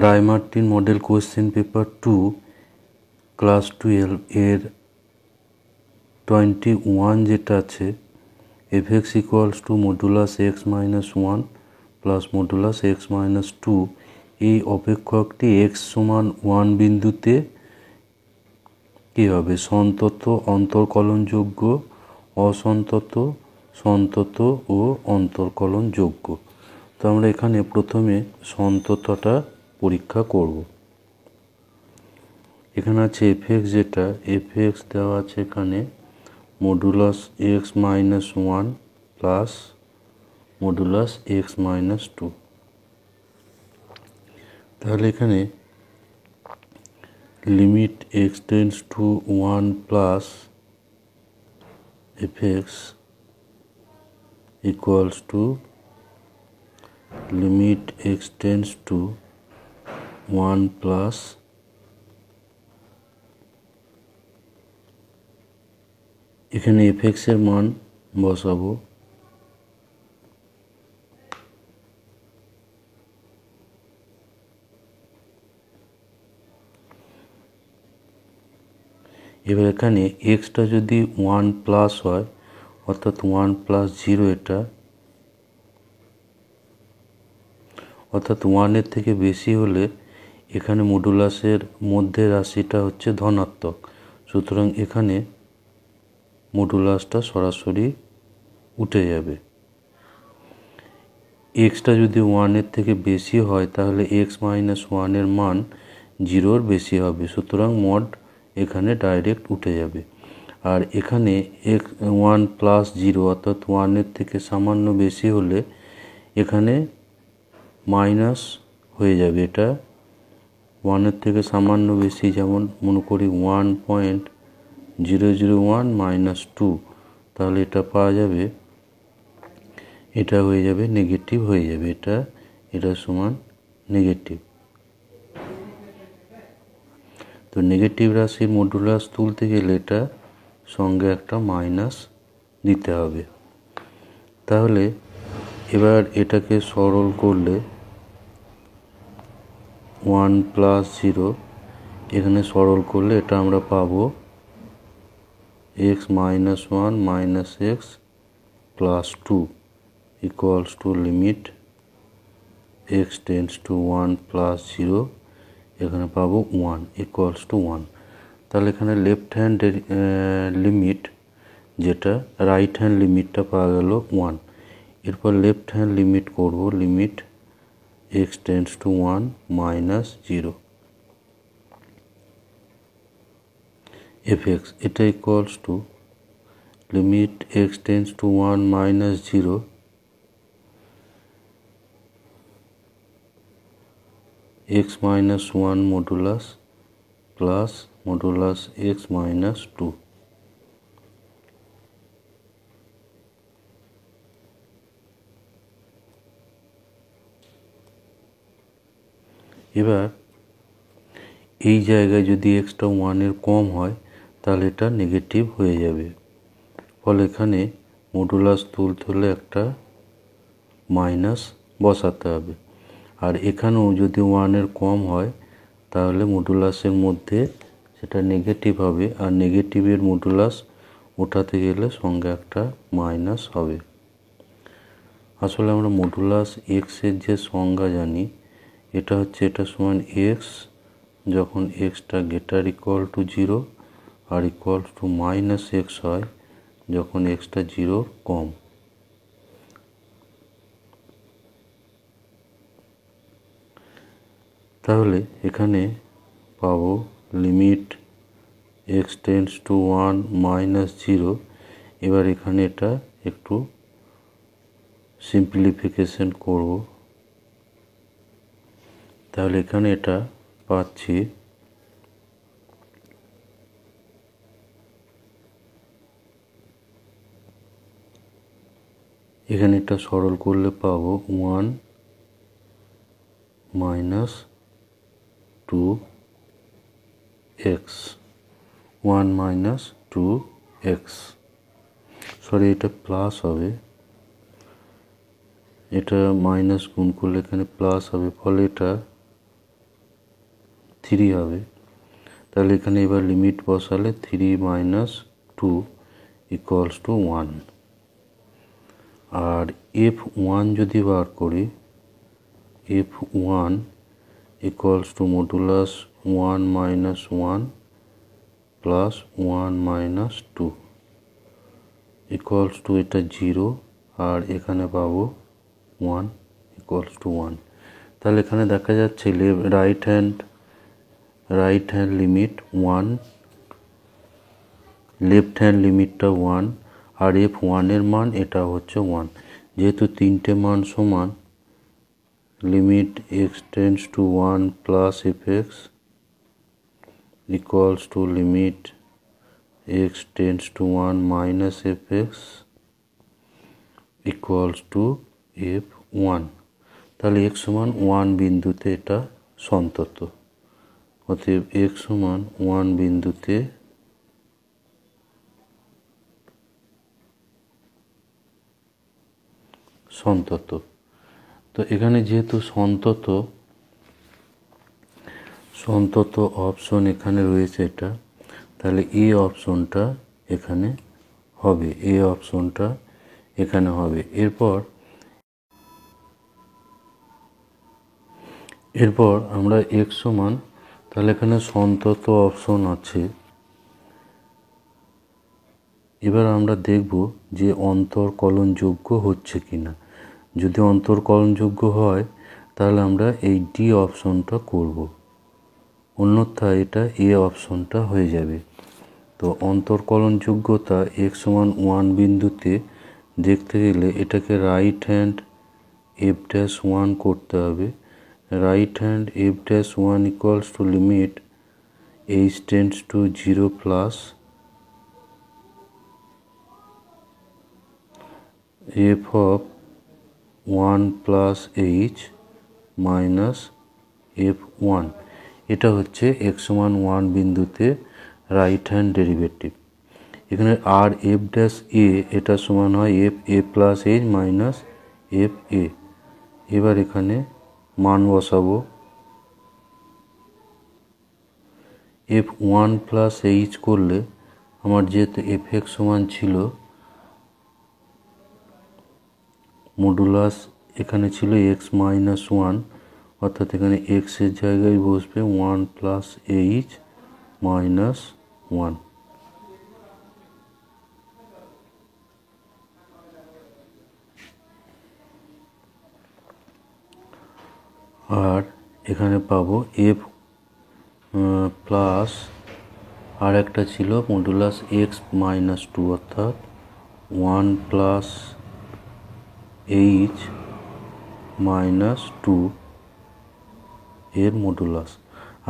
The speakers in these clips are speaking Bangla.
রায়-মার্টিন মডেল কোয়েশ্চেন পেপার 2 ক্লাস 12 এর 21 যেটা আছে fx equals to modulus x minus 1 plus modulus x minus 2 এই অপেক্ষকটি x সমান 1 বিন্দুতে কী হবে? সন্তত, অন্তর্কলনযোগ্য, অসন্তত, সন্তত ও অন্তর্কলনযোগ্য। তো আমরা এখানে প্রথমে সন্ততটা পরীক্ষা করব। এখানে আছে এফএক্স, যেটা এফএক্স দেওয়া আছে এখানে modulus x minus 1 plus modulus x minus 2। তাহলে এখানে limit x tends to 1 plus FX equals to limit x tends to 1 plus এখানে এফএক্সের মান বসাবো, এবার এখানে এক্সটা যদি 1 প্লাস হয় অর্থাৎ 1 প্লাস 0, এটা অর্থাৎ 1-এর থেকে বেশি হলে এখানে মডুলাসের মধ্যে রাশিটা হচ্ছে ধনাত্মক, সুতরাং এখানে মডুলাসটা সরাসরি উঠে যাবে। এক্সটা যদি 1-এর থেকে বেশি হয় তাহলে এক্স মাইনাস 1-এর মান 0-র বেশি হবে, সুতরাং মড এখানে ডাইরেক্ট উঠে যাবে। আর এখানে এক্স 1 প্লাস 0 অর্থাৎ 1-এর থেকে সামান্য বেশি হলে এখানে মাইনাস হয়ে যাবে। এটা 1-এর থেকে সামান্য বেশি, যেমন মনে করি 1.001 মাইনাস 2, তাহলে এটা পাওয়া যাবে, এটা হয়ে যাবে নেগেটিভ হয়ে যাবে, এটা সমান নেগেটিভ। তো নেগেটিভ রাশির মডুলাস তুলতে গেলে এটা সঙ্গে একটা মাইনাস দিতে হবে। তাহলে এবার এটাকে সরল করলে 1 প্লাস 0 এখানে সরল করলে এটা আমরা পাবো x minus 1 minus x plus 2 equals to limit x tends to 1 plus 0, এখানে পাবো 1 ইকুয়ালস টু 1। তাহলে এখানে লেফট হ্যান্ড লিমিট, যেটা রাইট হ্যান্ড লিমিটটা পাওয়া গেল 1। এরপর লেফট হ্যান্ড লিমিট করব, limit x tends to 1 minus 0 fx, এটা equals to limit x tends to 1 minus 0 x minus 1 modulus plus modulus x minus 2। এবার এই জায়গায় যদি এক্সটা 1-এর কম হয় তাহলে এটা নেগেটিভ হয়ে যাবে, ফলে এখানে মডুলাস তুলতে হলে একটা মাইনাস বসাতে হবে। আর এখানেও যদি 1-এর কম হয় তাহলে মডুলাসের মধ্যে সেটা নেগেটিভ হবে, আর নেগেটিভের মডুলাস ওঠাতে গেলে সঙ্গে একটা মাইনাস হবে। আসলে আমরা মডুলাস এক্সের যে সংজ্ঞা জানি, এটা হচ্ছে এটা সমান এক্স যখন এক্সটা গ্রেটার ইকুয়াল টু 0 আর ইকুয়াল টু মাইনাস এক্স হয় যখন এক্সটা 0-র কম। তাহলে এখানে পাবো limit x tends to 1 minus 0। এবার এখানে এটা একটু সিম্পলিফিকেশন করব, তাহলে এখানে এটা পাচ্ছি এখানে এটা সরল করলে পাবো 1 minus 2x, 1 minus 2x, sorry এটা প্লাস হবে, এটা মাইনাস গুণ করলে এখানে প্লাস হবে, ফলে এটা 3 হবে। তাহলে এখানে এবার লিমিট বসালে 3 মাইনাস 2 ইকুয়ালস টু 1। আর F1 যদি বার করি, F1 equals to modulus 1 minus 1 plus 1 minus 2 equals two এটা 0, আর এখানে পাবো 1 ইকুয়ালস টু 1। তাহলে এখানে দেখা যাচ্ছে right hand limit 1, left hand লিমিটটা 1, আর F1 এর মান এটা হচ্ছে 1। যেহেতু তিনটে মান সমান, limit x tends to 1 plus fx equals to limit x tends to 1 minus fx equals to F1। তাহলে x সমান 1 বিন্দুতে এটা সন্তত। অতএব x সমান 1 বিন্দুতে সন্তত। তো এখানে যেহেতু সন্তত অপশন এখানে রয়েছে এটা, তাহলে এই অপশনটা এখানে হবে, এই অপশনটা এখানে হবে। এরপর আমরা x সমান, তাহলে এখানে সন্তত অপশন আছে। এবার আমরা দেখব যে অন্তর্কলনযোগ্য হচ্ছে কিনা। যদি অন্তর্কলনযোগ্য হয় তাহলে আমরা এই ডি অপশনটা করব, অন্যথায় এটা এ অপশনটা হয়ে যাবে। তো অন্তর্কলনযোগ্যতা x সমান 1 বিন্দুতে দেখতে গেলে এটাকে রাইট হ্যান্ড f'1 করতে হবে। Right hand f'1 equals to limit h tends to 0 plus f of 1 plus h minus f1। এটা হচ্ছে x সমান 1 বিন্দুতে রাইট হ্যান্ড ডেরিভেটিভ। এখানে আর f' a এটা সমান হয় f a plus h minus f a। এবার এখানে মান বসাবো। f1 প্লাস h করলে আমার যেহেতু fx সমান ছিল মডুলাস, এখানে ছিল x মাইনাস 1, অর্থাৎ এখানে x এর জায়গায় বসবে 1 প্লাস h মাইনাস 1। আর এখানে পাবো f প্লাস আর একটা ছিল মডুলাস x মাইনাস 2, অর্থাৎ 1 প্লাস h মাইনাস 2 এর মডুলাস।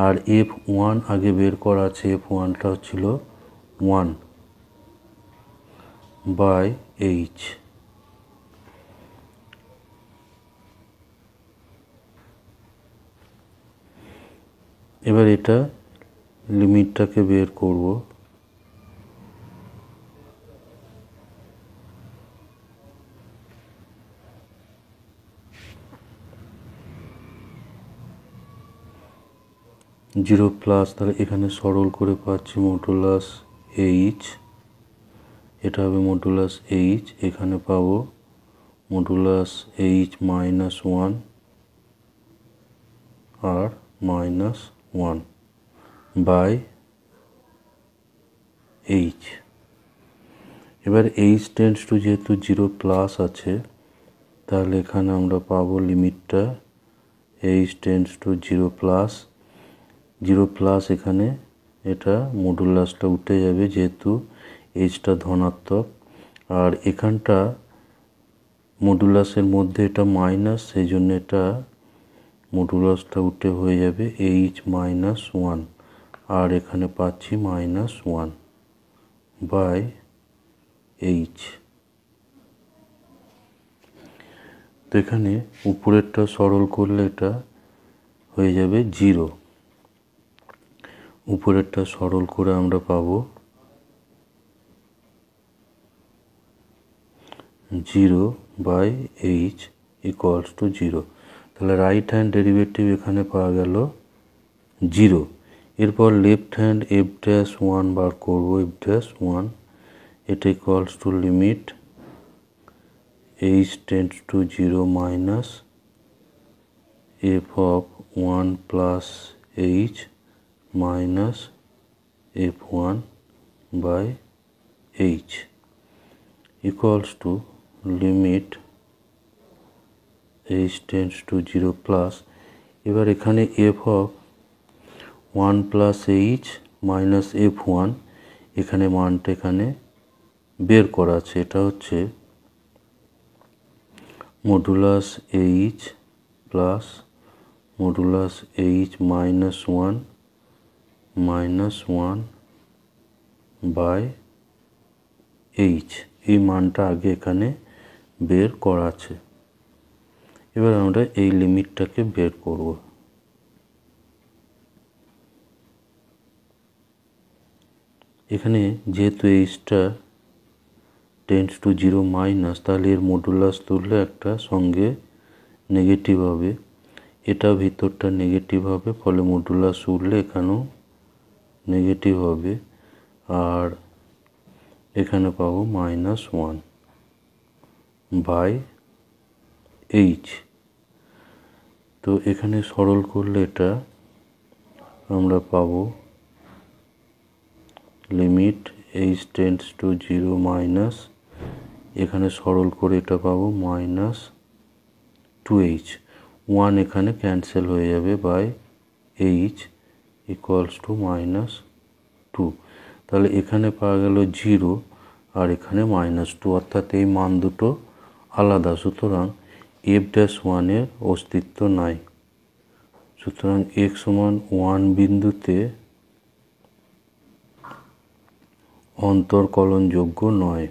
আর f1 আগে বের করা আছে, f1টা ছিল 1 বাই h। এবার এটা লিমিটটাকে বের করব। জিরো প্লাস, তাহলে এখানে সরল করে পাচ্ছি মডুলাস h, এটা হবে মডুলাস h। এখানে পাবো মডুলাস h মাইনাস 1 আর মাইনাস 1 বাই h। এবার h টেন্ডস টু যেহেতু 0 প্লাস আছে, তাহলে এখানে আমরা পাবো লিমিটটা h tends to 0 plus. 0 plus এখানে এটা মডুলাসটা উঠে যাবে যেহেতু এইচটা ধনাত্মক, আর এখানটা মডুলাসের মধ্যে এটা মাইনাস, সেই জন্য এটা মডুলাসটা উঠে হয়ে যাবে এইচ মাইনাস 1, আর এখানে পাচ্ছি মাইনাস 1 বাই এইচ। তো এখানে উপরেরটা সরল করলে এটা হয়ে যাবে 0। উপরেরটা সরল করে আমরা পাবো 0 বাই এইচ ইকুয়ালস টু 0। তাহলে রাইট হ্যান্ড ডেরিভেটিভ এখানে পাওয়া গেল 0। এরপর left hand F dash one বার করব, এফ ড্যাশ ওয়ান, এটা equals to limit H tends to 0 minus F of 1 plus H minus F one by H equals to limit H tends to 0 plus, এবার এখানে F of 1 plus H minus F one, এখানে মানটা এখানে বের করা আছে, এটা হচ্ছে modulus H plus modulus H minus one by H, এই মানটা আগে এখানে বের করা আছে। এবার আমরা এই লিমিটটাকে বের করব। এখানে যেহেতু এইচটা টেন্ডস টু 0 মাইনাস, তাহলে এর মডুলাস তুললে একটা সঙ্গে নেগেটিভ হবে, এটা ভিতরটা নেগেটিভ হবে, ফলে মডুলাস উঠলে এখানেও নেগেটিভ হবে, আর এখানে পাবো -1 বাই এইচ। তো এখানে সরল করলে এটা আমরা পাবো limit H tends to 0 minus, এখানে সরল করে এটা পাবো -2h, 1 এখানে ক্যান্সেল হয়ে যাবে বাই এইচ ইকুয়ালস টু -2। তাহলে এখানে পাওয়া গেল 0 আর এখানে -2, অর্থাৎ এই মান দুটো আলাদা, সুতরাং এফ ড্যাশ ওয়ানের অস্তিত্ব নাই। সুতরাং x সমান 1 বিন্দুতে অন্তর্কলনযোগ্য নয়।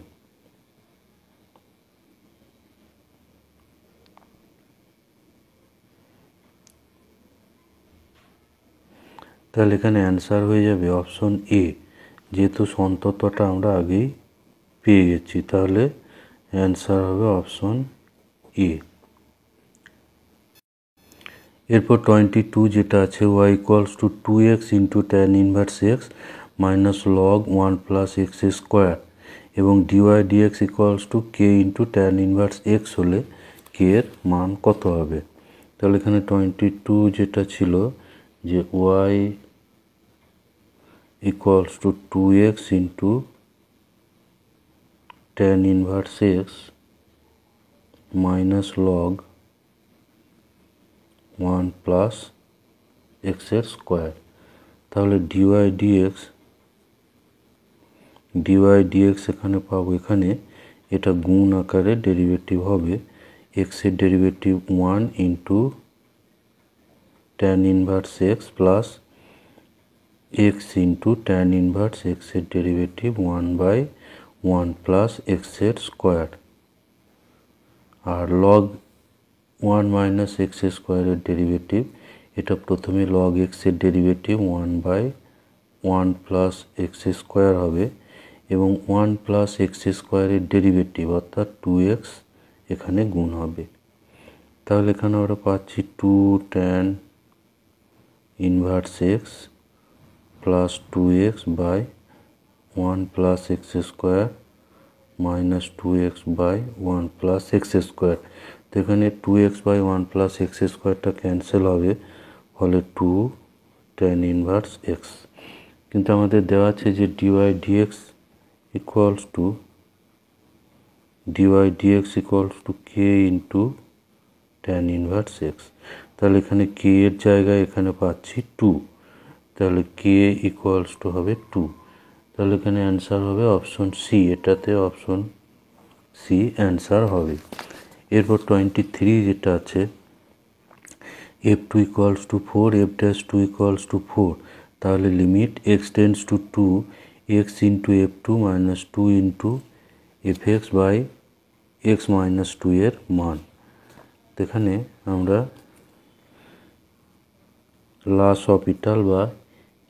তাহলে এখানে অ্যান্সার হয়ে যাবে অপশন এ, যেহেতু সন্তত্বটা আমরা আগেই পেয়ে গেছি, তাহলে অ্যান্সার হবে অপশন এ। এরপর 22 যেটা আছে y equals to 2x into tan inverse X minus log 1 plus X square এবং dy dx equals to K into tan inverse X হলে কে এর মান কত হবে। তাহলে এখানে 22 যেটা ছিল যে y equals to 2x into tan inverse X minus log 1 plus এক্সের স্কোয়ার। তাহলে ডিওয়াই ডিএক্স এখানে পাবো, এখানে এটা গুণ আকারে ডেরিভেটিভ হবে, এক্সের derivative 1 into tan inverse X plus x into tan inverse এক্সের ডেরিভেটিভ 1/1 প্লাস এক্সের স্কোয়ার, আর লগ 1 মাইনাস এক্স স্কোয়ারের ডেরিভেটিভ, এটা প্রথমে লগ এক্সের ডেরিভেটিভ 1/1 প্লাস এক্স স্কোয়ার হবে এবং 1 প্লাস এক্স স্কোয়ারের ডেরিভেটিভ অর্থাৎ 2x এখানে গুণ হবে। তাহলে এখানে আমরা পাচ্ছি 2 tan inverse X plus 2x by 1 plus X square minus 2x by 1 plus X square. তো এখানে 2x বাই 1 প্লাস এক্স স্কোয়ারটা ক্যান্সেল হবে, ফলে 2 ট্যান ইনভার্স এক্স। কিন্তু আমাদের দেওয়া আছে যে dy dx equals to K into tan inverse x. তাহলে এখানে কে এর জায়গায় এখানে পাচ্ছি 2, তাহলে কে ইকুয়ালস টু হবে 2। তাহলে এখানে অ্যান্সার হবে অপশন সি, এটাতে অপশন সি অ্যান্সার হবে। এরপর 23 যেটা আছে f2 equals to 4 f dash 2 equals to 4, তাহলে limit x tends to 2 x into f2 minus 2 into fx by x minus 2 এর মান। এখানে আমরা লাস হসপিটাল বা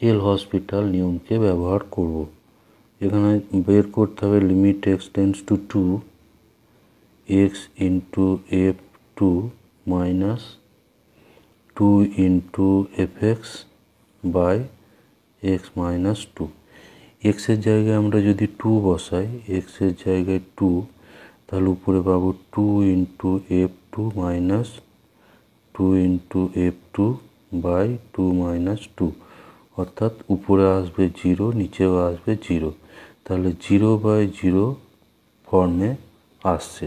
এল হসপিটাল নিয়মকে ব্যবহার করব। এখানে বের করতে হবে limit x tends to 2 x into f2 minus 2 into fx by x minus two. এক্সের জায়গায় আমরা যদি টু বসাই, এক্সের জায়গায় টু, তাহলে উপরে পাবো two into F two minus two into F two by two minus two, অর্থাৎ উপরে আসবে জিরো, নিচেও আসবে জিরো, তাহলে জিরো বাই জিরো ফর্মে আসছে।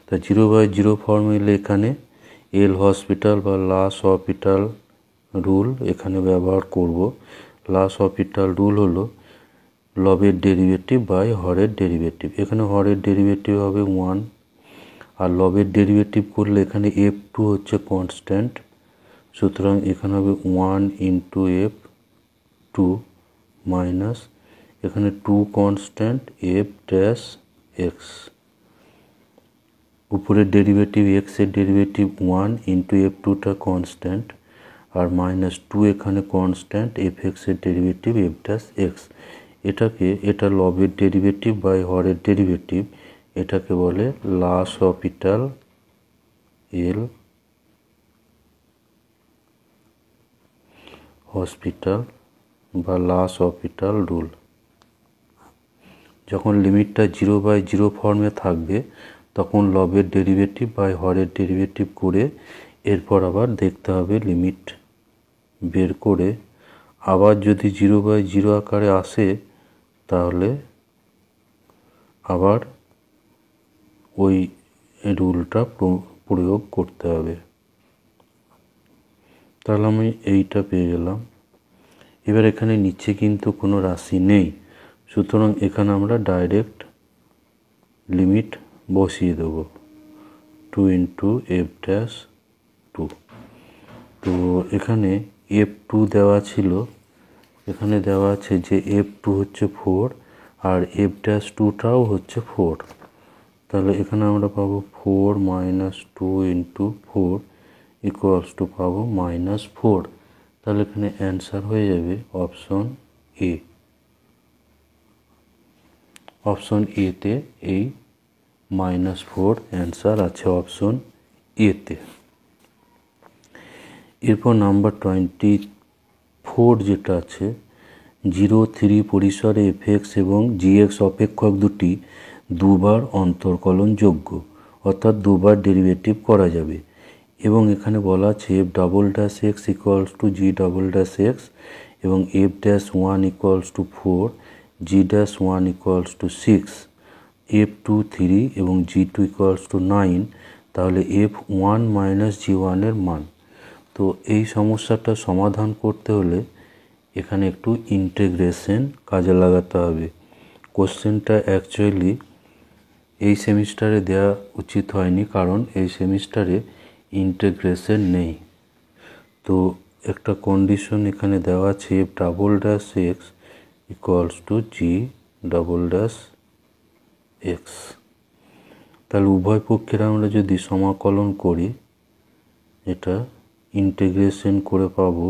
তা জিরো বাই জিরো ফর্মে এলে এখানে এল হসপিটাল বা লাস হসপিটাল রুল এখানে ব্যবহার করব। লাস হসপিটাল রুল হলো লবের ডেরিভেটিভ বাই হরের ডেরিভেটিভ। এখানে হরের ডেরিভেটিভ হবে ওয়ান, আর লবের ডেরিভেটিভ করলে এখানে এফ টু হচ্ছে কনস্ট্যান্ট, সুতরাং এখানে হবে one into F two minus এখানে two constant F dash X, উপরের ডেরিভেটিভ এক্সের ডেরিভেটিভ ওয়ান ইন্টু এফ টুটা কনস্ট্যান্ট, আর মাইনাস টু এখানে কনস্ট্যান্ট এফ এক্সের ডেরিভেটিভ এফ ড্যাশ এক্স। এটা লবের ডেরিভেটিভ বাই হরের ডেরিভেটিভ, এটাকে বলে লাস হসপিটাল এল হসপিটাল বা লাস হসপিটাল রুল। যখন লিমিটটা জিরো বাই জিরো ফর্মে থাকবে তখন লবের ডেরিভেটিভ বাই হরের ডেরিভেটিভ করে এরপর আবার দেখতে হবে লিমিট বের করে, আবার যদি জিরো বাই জিরো আকারে আসে তাহলে আবার ওই রুলটা প্রয়োগ করতে হবে। তাহলে আমি এইটা পেয়ে গেলাম। এবার এখানে নিচে কিন্তু কোনো রাশি নেই, সুতরাং এখানে আমরা ডাইরেক্ট লিমিট বসিয়ে দেবো two into f dash two. তো এখানে এফ টু দেওয়া ছিল, এখানে দেওয়া আছে যে এফ টু হচ্ছে ফোর আর এফ ড্যাশ টুটাও হচ্ছে ফোর, তাহলে এখানে আমরা পাবো four minus two into four equals to পাবো মাইনাস ফোর। তাহলে এখানে অ্যান্সার হয়ে যাবে অপশন এ। অপশন এতে এই মাইনাস ফোর অ্যান্সার আছে অপশন এতে। এরপর নাম্বার 24 যেটা আছে, 0-3 পরিসরে এফএক্স এবং জিএক্স অপেক্ষক দুটি দুবার অন্তর্কলনযোগ্য, অর্থাৎ দুবার ডেরিভেটিভ করা যাবে, এবং এখানে বলা আছে F double dash x equals to G double dash X এবং F dash one equals to four, G dash one equals to six, F two three এবং G two equals to nine, তাহলে এফ ওয়ান মাইনাস জি ওয়ানের মান। তো এই সমস্যাটা সমাধান করতে হলে এখানে একটু ইন্টিগ্রেশন কাজে লাগাতে হবে। কোশ্চেনটা অ্যাকচুয়ালি এই সেমিস্টারে দেওয়া উচিত হয়নি, কারণ এই সেমিস্টারে ইন্টিগ্রেশন নেই। তো একটা কন্ডিশন এখানে দেওয়া আছে F double dash x equals to G double dash x. তাহলে উভয় পক্ষের আমরা যদি সমাকলন করি, এটা ইন্টিগ্রেশন করে পাবো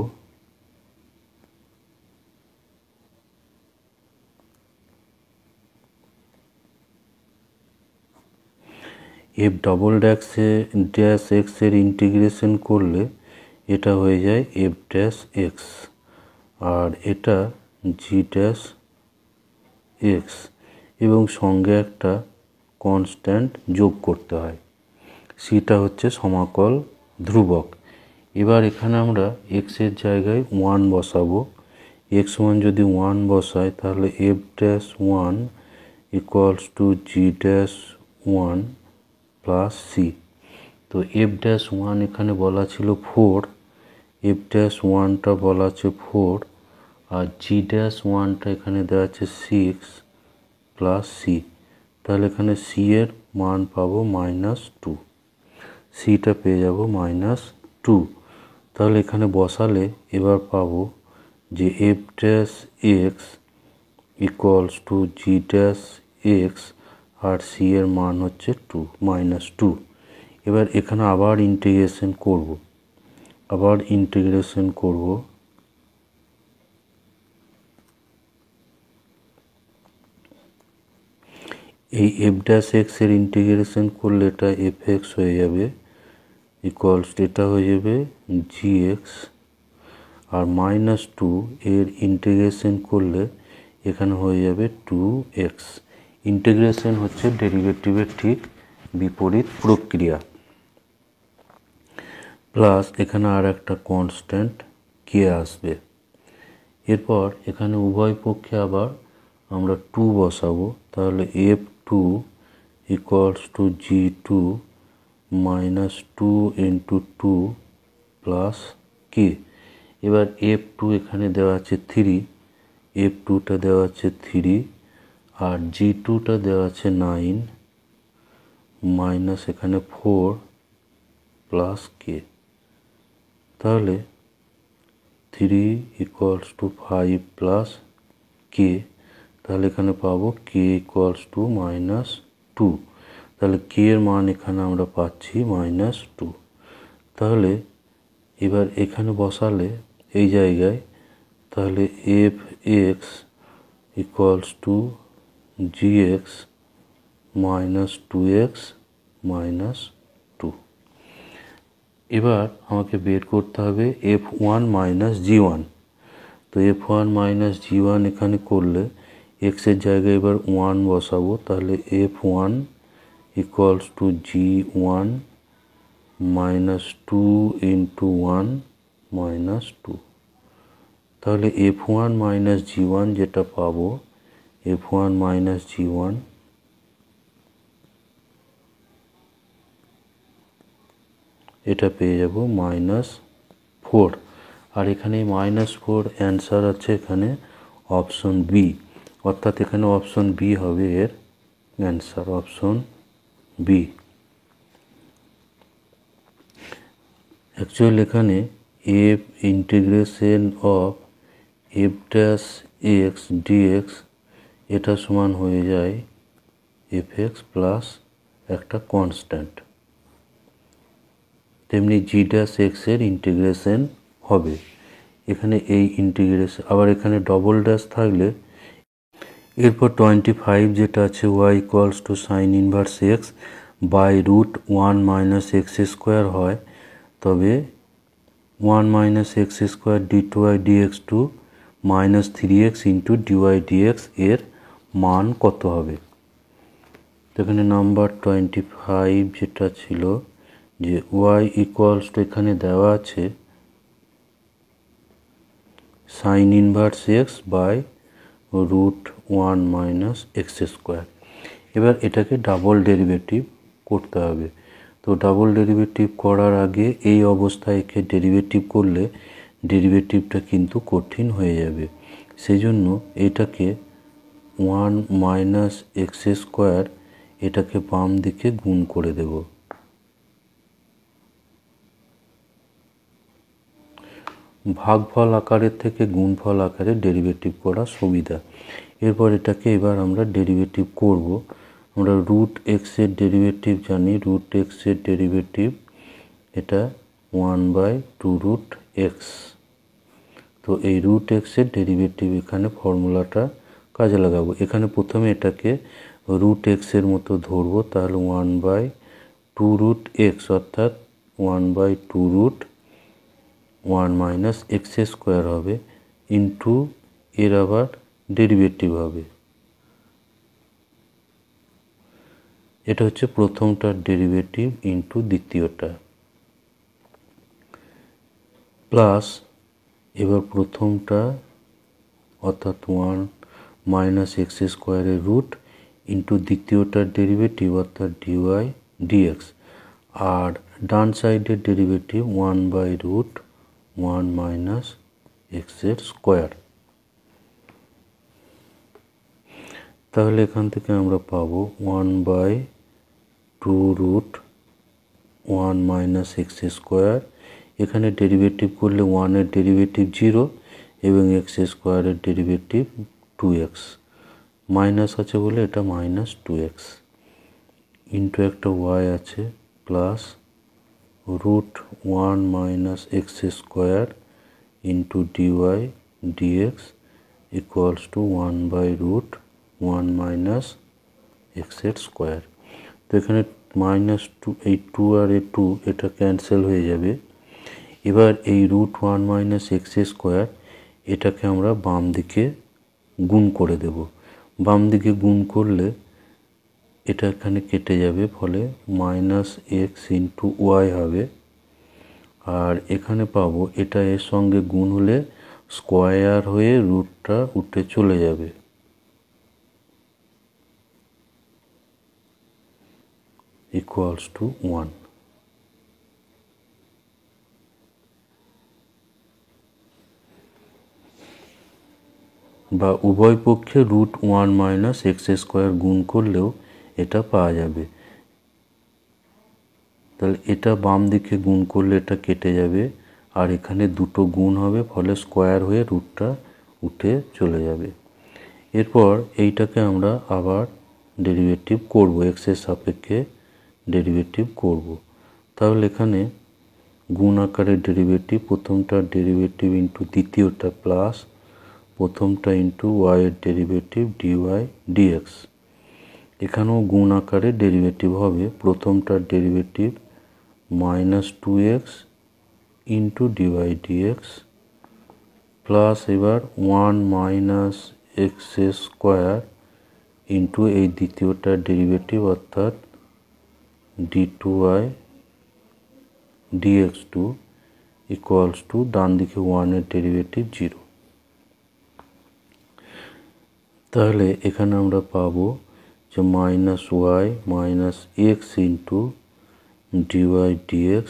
এফ ডাবল ড্যাশ এক্স এর ইন্টিগ্রেশন করলে এটা হয়ে যায় এফ ড্যাশ এক্স, আর এটা জি ড্যাশ এক্স, এবং সঙ্গে একটা কনস্ট্যান্ট যোগ করতে হয়, সিটা হচ্ছে সমাকল ধ্রুবক। এবার এখানে আমরা এক্সের জায়গায় ওয়ান বসাবো। এক্স ওয়ান যদি ওয়ান বসাই তাহলে F dash one equals to g dash one plus C. তো এফ ড্যাশ ওয়ান এখানে বলা ছিল ফোর, এফ ড্যাশ ওয়ানটা বলা আছে ফোর, আর জি ড্যাশ ওয়ানটা এখানে দেওয়া আছে সিক্স প্লাস সি, তাহলে এখানে সি এর মান পাবো মাইনাস টু, সিটা পেয়ে যাব মাইনাস টু। তাহলে এখানে বসালে এবার পাবো যে f dash x equals to g dash x আর সি এর মান হচ্ছে টু মাইনাস টু। এবার এখানে আবার ইন্টিগ্রেশন করব, এই এফ ড্যাশ এক্স এর ইন্টিগ্রেশন করলে এটা এফ এক্স হয়ে যাবে ইকুয়ালস, এটা হয়ে যাবে জি এক্স, আর -2 এর ইন্টিগ্রেশন করলে এখানে হয়ে যাবে 2x। ইন্টিগ্রেশন হচ্ছে ডেরিভেটিভের ঠিক বিপরীত প্রক্রিয়া। প্লাস এখানে আর একটা কনস্ট্যান্ট কে আসবে। এরপর এখানে উভয় পক্ষে আবার আমরা 2 বসাবো, তাহলে f2 equals to g2 -2 into 2 plus K. এবার f2 এখানে দেওয়া আছে 3, f2টা দেওয়া আছে 3 আর g2টা দেওয়া আছে 9 মাইনাস এখানে 4 প্লাস কে। তাহলে 3 ইকুয়ালস টু 5 প্লাস কে, তাহলে এখানে পাবো কে ইকুয়ালস টু -2। তাহলে কে এর মান এখানে আমরা পাচ্ছি -2। তাহলে এবার এখানে বসালে এই জায়গায়, তাহলে f(x) equals to gx -2x -2। এবার আমাকে বের করতে হবে f1 g1। তো f1 g1 এখানে করলে x এর জায়গায় এবার 1 বসাবো, তাহলে f1 equals to g1 -2 into 1 -2। তাহলে f1 g1 যেটা পাবো, f1 g1 এটা পেয়ে যাব -4। আর এখানে -4 অ্যান্সার আছে এখানে অপশন বি, অর্থাৎ এখানে অপশন বি হবে এর অ্যান্সার, অপশন বি। অ্যাকচুয়ালি এখানে f integration of f' dx এটা সমান হয়ে যায় fx প্লাস একটা কনস্ট্যান্ট, তেমনি g' এর ইন্টিগ্রেশন হবে। এখানে এই ইন্টিগ্রেশন আবার এখানে ডবল ড্যাশ থাকলে এরপর 25 যেটা আছে y equals to sine inverse x by √1 - x² হয়, তবে 1 - x² d2y dx2 -3x into dy dx এর মান কত হবে। তো এখানে নাম্বার 25 যেটা ছিল যে y ইকুয়ালস টু এখানে দেওয়া আছে sign inverse x by √1 - x²। এবার এটাকে ডাবল ডেরিভেটিভ করতে হবে। তো ডাবল ডেরিভেটিভ করার আগে এই অবস্থায় একে ডেরিভেটিভ করলে ডেরিভেটিভটা কিন্তু কঠিন হয়ে যাবে, সেই জন্য এটাকে 1 - x² এটাকে বাম দিকে গুণ করে দেব। ভাগফল আকারের থেকে গুণফল আকারে ডেরিভেটিভ করা সুবিধা। এরপর এটাকে এবার আমরা ডেরিভেটিভ করব। আমরা √x এর ডেরিভেটিভ জানি, √x এর ডেরিভেটিভ এটা 1/2√x। তো এই √x এর ডেরিভেটিভ এখানে ফর্মুলাটা কাজে লাগাবো। এখানে প্রথমে এটাকে √x এর মতো ধরবো, তাহলে 1/2√x অর্থাৎ 1/2√1 - x² হবে ইন্টু এর আবার ডেরিভেটিভ হবে। এটা হচ্ছে প্রথমটার ডেরিভেটিভ ইন্টু দ্বিতীয়টা, প্লাস এবার প্রথমটা অর্থাৎ 1 - x² এর রুট ইন্টু দ্বিতীয়টার ডেরিভেটিভ অর্থাৎ dy dx, আর ডান সাইডের ডেরিভেটিভ 1/√1 - x²। তাহলে এখান থেকে আমরা পাবো 1/2√1 - x²। এখানে ডেরিভেটিভ করলে 1 এর ডেরিভেটিভ 0 এবং x² এর ডেরিভেটিভ 2x, মাইনাস আছে বলে এটা -2x ইন্টু একটা y আছে plus √1 - x² into dy dx equals to 1/√1 - x²। তো এখানে -2, এই 2 আর এই 2 এটা ক্যান্সেল হয়ে যাবে। এবার এই √1 - x² এটাকে আমরা বাম দিকে গুণ করে দেব। বাম দিকে গুণ করলে এটা এখানে কেটে যাবে, ফলে -x × y হবে। আর এখানে পাবো এটা এর সঙ্গে গুণ হলে স্কোয়ার হয়ে রুটটা উঠে চলে যাবে, = 1। বা উভয় পক্ষে √1 - x² গুণ করলেও এটা পাওয়া যাবে। তাহলে এটা বাম দিকে গুণ করলে এটা কেটে যাবে, আর এখানে দুটো গুণ হবে, ফলে স্কোয়ার হয়ে রুটটা উঠে চলে যাবে। এরপর এইটাকে আমরা আবার ডেরিভেটিভ করব, এক্সের সাপেক্ষে ডেরিভেটিভ করব। তাহলে এখানে গুণ আকারে ডেরিভেটিভ, প্রথমটা ডেরিভেটিভ ইন্টু দ্বিতীয়টা প্লাস প্রথমটা ইন্টু y এর ডেরিভেটিভ dy dx। এখানেও গুণ আকারে ডেরিভেটিভ হবে, প্রথমটার derivative -2x into dy dx plus এবার 1 - x² ইন্টু এই দ্বিতীয়টার ডেরিভেটিভ অর্থাৎ d2y dx2 = ডান দিকে 1 এর ডেরিভেটিভ 0। তাহলে এখানে আমরা পাবো যে -y - x into dy dx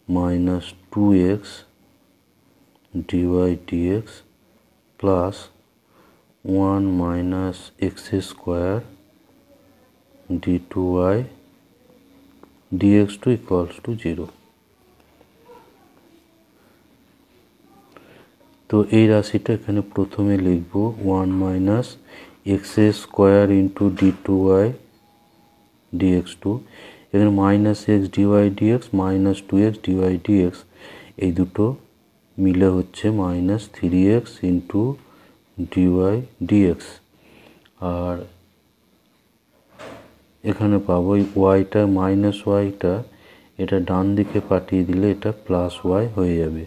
-2x dy dx plus 1 - x² d2y dx2 = 0। তো এই রাশিটা এখানে প্রথমে লিখব 1 - x² ইন্টু d2y dx2। এখানে -x dy dx -2x dy dx এই দুটো মিলে হচ্ছে -3x ইন্টু dy dx। আর এখানে পাবো ওয়াইটা -yটা এটা ডান দিকে পাঠিয়ে দিলে এটা +y হয়ে যাবে।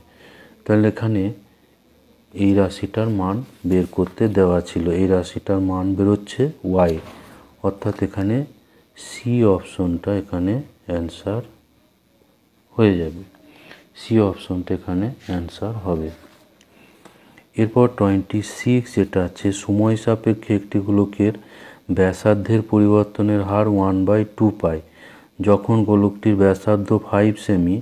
তাহলে এখানে এই রাশিটার মান বের করতে দেওয়া ছিল, এই রাশিটার মান বেরোচ্ছে y, অর্থাৎ এখানে সি অপশনটা এখানে অ্যান্সার হয়ে যাবে, সি অপশনটা এখানে অ্যান্সার হবে। এরপর 26 যেটা আছে, সময় সাপেক্ষে একটি গোলকের ব্যাসার্ধের পরিবর্তনের হার 1/2π। যখন গোলকটির ব্যাসার্ধ 5 সেমি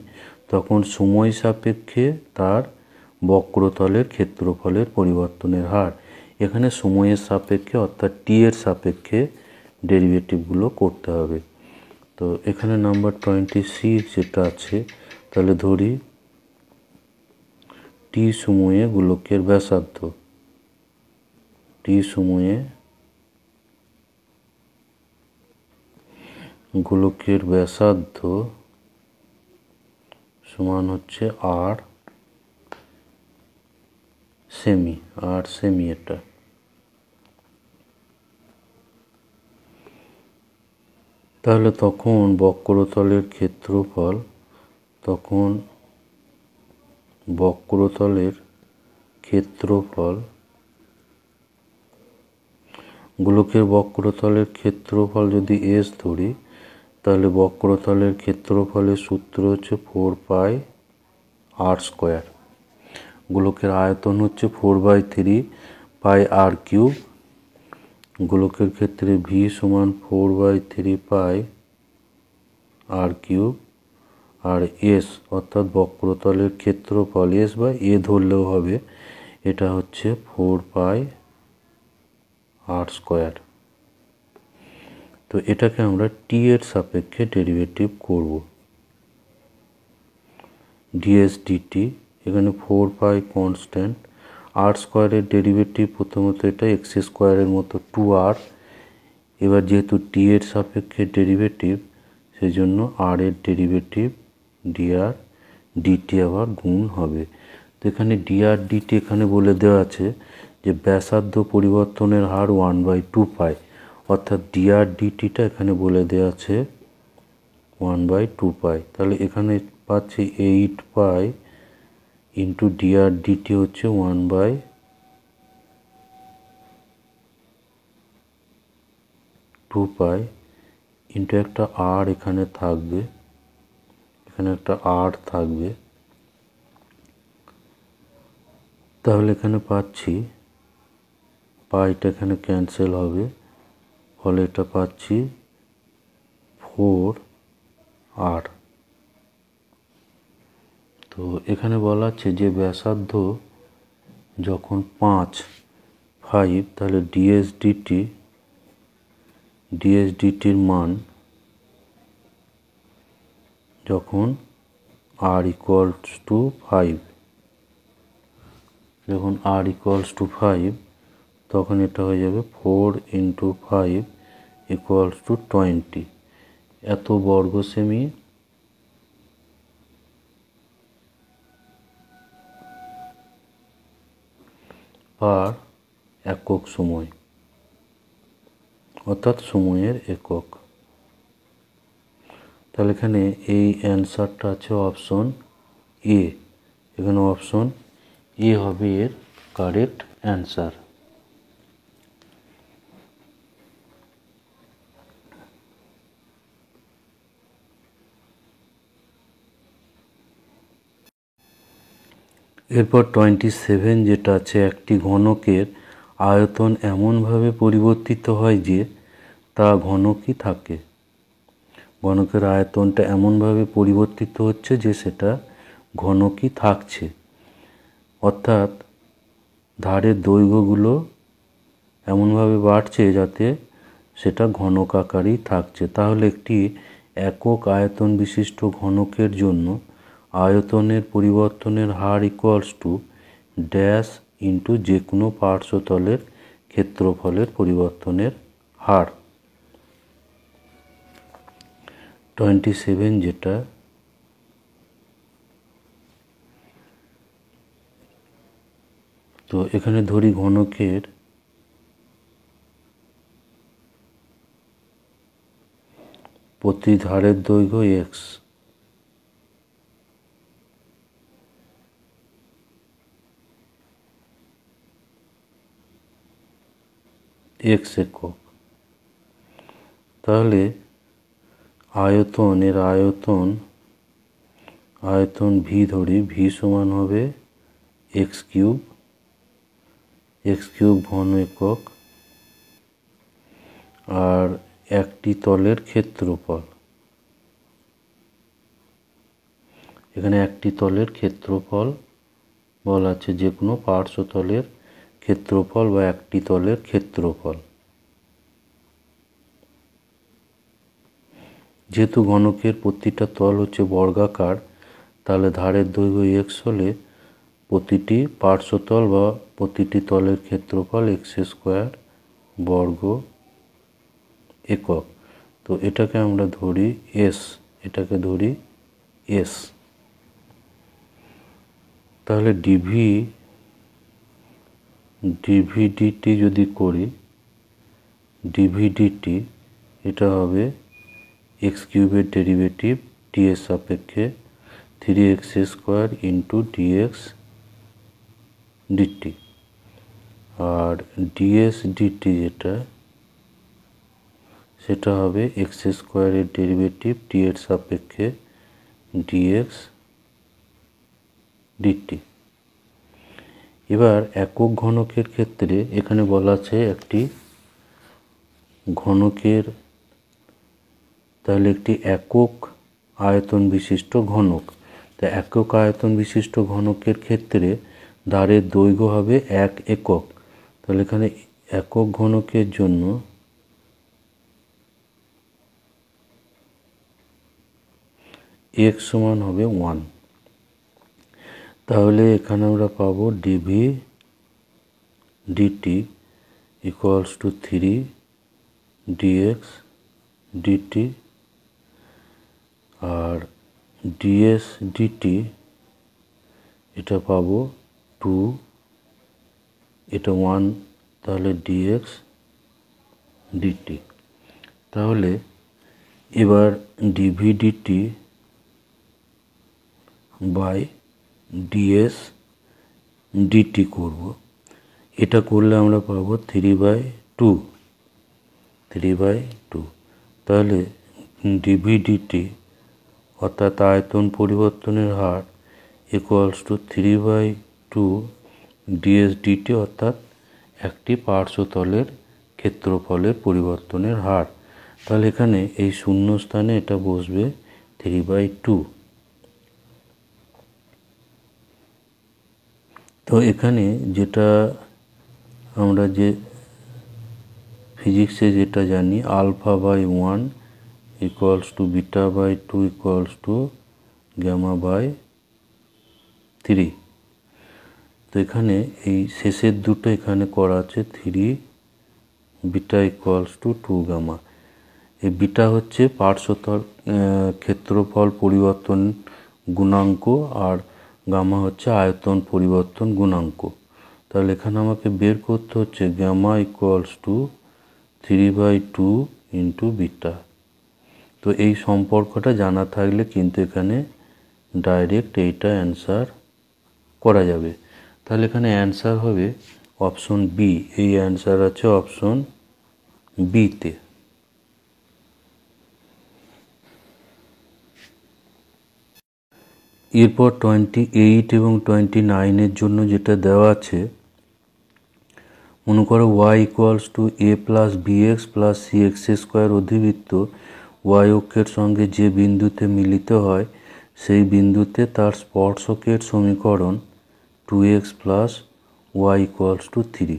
তখন সময় সাপেক্ষে তার বক্রতলের ক্ষেত্রফলের পরিবর্তনের হার। এখানে সময়ের সাপেক্ষে অর্থাৎ টি এর সাপেক্ষে ডেরিভেটিভগুলো করতে হবে। তো এখানে নাম্বার 26 যেটা আছে, তাহলে ধরি টি সময়ে গোলকের ব্যাসার্ধ, টি সময়ে গোলকের ব্যাসার্ধ সমান হচ্ছে 8 সেমি, 8 সেমি। এটা তাহলে তখন বক্রতলের ক্ষেত্রফল, তখন বক্রতলের ক্ষেত্রফল, গোলকের বক্রতলের ক্ষেত্রফল যদি s ধরি, তাহলে বক্রতলের ক্ষেত্রফলের সূত্র হচ্ছে 4πr²। গোলকের আয়তন হচ্ছে 4/3πr³। গোলকের ক্ষেত্রে v সমান 4/3πr³। আর s অর্থাৎ বক্রতলের ক্ষেত্রফল s বা a ধরলেও হবে, এটা হচ্ছে 4πr²। তো এটাকে আমরা টি এর সাপেক্ষে ডেরিভেটিভ করব, ds dt। এখানে 4π কনস্ট্যান্ট, r² এর ডেরিভেটিভ প্রথমত এটা x² এর মতো 2r। এবার যেহেতু টি এর সাপেক্ষে ডেরিভেটিভ সেই জন্য r এর ডেরিভেটিভ dr dt আবার গুণ হবে। তো এখানে dr dt এখানে বলে দেওয়া আছে যে ব্যাসার্ধ পরিবর্তনের হার 1/2π, অর্থাৎ dr dtটা এখানে বলে দেওয়া আছে 1/2π। তাহলে এখানে পাচ্ছি 8π ইন্টু ডিআর ডিটি হচ্ছে 1/2 পাই ইন্টু একটা আর এখানে থাকবে, এখানে একটা আর থাকবে। তাহলে এখানে পাচ্ছি পাইটা এখানে ক্যান্সেল হবে, ফলে এটা পাচ্ছি 4r। তো এখানে বলা আছে যে ব্যাসার্ধ যখন 5 তাহলে ডিএসডিটির মান যখন r ইকুয়ালস টু 5, যখন r ইকুয়ালস টু 5 তখন এটা হয়ে যাবে 4 × 5 ইকুয়ালস টু 20 এত বর্গ সেমি পার একক সময়, অর্থাৎ সময়ের একক। তাহলে এখানে এই অ্যান্সারটা আছে অপশন এ, এখানে অপশন এ হবে এর কারেক্ট অ্যান্সার। এরপর 27 যেটা আছে, একটি ঘনকের আয়তন এমনভাবে পরিবর্তিত হয় যে তা ঘনকই থাকে। ঘনকের আয়তনটা এমনভাবে পরিবর্তিত হচ্ছে যে সেটা ঘনকই থাকছে, অর্থাৎ ধারের দৈর্ঘ্যগুলো এমনভাবে বাড়ছে যাতে সেটা ঘনক আকারেই থাকছে। তাহলে একটি একক আয়তন বিশিষ্ট ঘনকের জন্য আয়তনের পরিবর্তনের হার ইকুয়ালস টু ড্যাশ ইন্টু যে কোনো পার্শ্বতলের ক্ষেত্রফলের পরিবর্তনের হার। 27 যেটা, তো এখানে ধরি ঘনকের প্রতি ধারের দৈর্ঘ্য এক্স, একক। তাহলে আয়তনের আয়তন ভি ধরি, ভি সমান হবে এক্স কিউব ঘন একক, আর একটি তলের ক্ষেত্রফল, এখানে একটি তলের ক্ষেত্রফল বলা আছে, যে কোনো পার্শ্বতলের ক্ষেত্রফল বা একটি তলের ক্ষেত্রফল। যেহেতু ঘনকের প্রতিটা তল হচ্ছে বর্গাকার, তাহলে ধারের দৈর্ঘ্য এক্স হলে প্রতিটি পার্শ্বতল বা প্রতিটি তলের ক্ষেত্রফল x² বর্গ একক। তো এটাকে আমরা ধরি এস, এটাকে ধরি এস। তাহলে ডিভিডিটি যদি করি, ডিভিডিটি এটা হবে এক্স কিউবের ডেরিভেটিভ টি এর সাপেক্ষে 3x² ইন্টু ডিএক্স ডিটি, আর ডিএস ডিটি যেটা সেটা হবে x² এর ডেরিভেটিভ টি এর সাপেক্ষে ডিএক্স ডিটি। এবার একক ঘনকের ক্ষেত্রে এখানে বলা আছে একটি ঘনকের, তাহলে একটি একক আয়তন বিশিষ্ট ঘনক, তা একক আয়তন বিশিষ্ট ঘনকের ক্ষেত্রে ধারের দৈর্ঘ্য হবে 1 একক। তাহলে এখানে একক ঘনকের জন্য x সমান হবে 1। তাহলে এখানে আমরা পাবো dv dt equals to 3 dx dt, আর ডিএস ডিটি এটা পাবো 2, এটা 1, তাহলে ডিএক্স ডিটি। তাহলে এবার dv dt by ds dt করব। এটা করলে আমরা পাবো 3/2, তাহলে ডিভিডিটি অর্থাৎ আয়তন পরিবর্তনের হার ইকুয়ালস টু 3/2 ডিএস ডিটি অর্থাৎ একটি পার্শ্বতলের ক্ষেত্রফলের পরিবর্তনের হার। তাহলে এখানে এই শূন্য স্থানে এটা বসবে 3/2। তো এখানে যেটা আমরা যে ফিজিক্সে যেটা জানি α/1 ইকুয়ালস টু β/2 ইকুয়ালস টু γ/3। তো এখানে এই শেষের দুটো এখানে করা আছে 3 বিটা ইকুয়ালস টু 2 গামা। এই বিটা হচ্ছে পার্শ্বতল ক্ষেত্রফল পরিবর্তন গুণাঙ্ক আর গামা হচ্ছে আয়তন পরিবর্তন গুণাঙ্ক। তাহলে এখানে আমাকে বের করতে হচ্ছে gamma equals to 3/2 into beta. তো এই সম্পর্কটা জানা থাকলে কিন্তু এখানে ডাইরেক্ট এইটা অ্যান্সার করা যাবে। তাহলে এখানে অ্যান্সার হবে অপশন বি। এই অ্যান্সার আছে অপশন বিতে। এরপর 28 এবং 29 জন্য যেটা দেওয়া আছে, মনে করো y equals to a plus bx plus cx square অধিবৃত্ত y অক্ষের সঙ্গে যে বিন্দুতে মিলিত হয় সেই বিন্দুতে তার স্পর্শকের সমীকরণ 2x plus y equals to 3।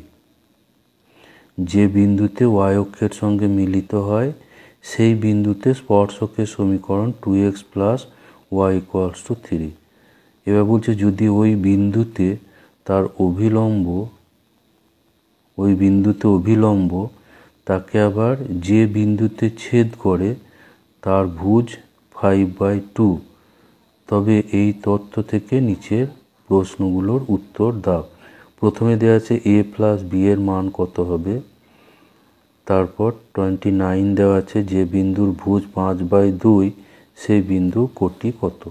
যে বিন্দুতে y অক্ষের সঙ্গে মিলিত হয় সেই বিন্দুতে স্পর্শকের সমীকরণ 2x plus y equals to 3। এবার বলছে যদি ওই বিন্দুতে অভিলম্ব তাকে আবার যে বিন্দুতে ছেদ করে তার ভুজ 5/2, তবে এই তথ্য থেকে নিচের প্রশ্নগুলোর উত্তর দাও। প্রথমে দেওয়া আছে a প্লাস b এর মান কত হবে, তারপর 29 দেওয়া আছে যে বিন্দুর ভুজ 5/2 সেই বিন্দু কোটি কত।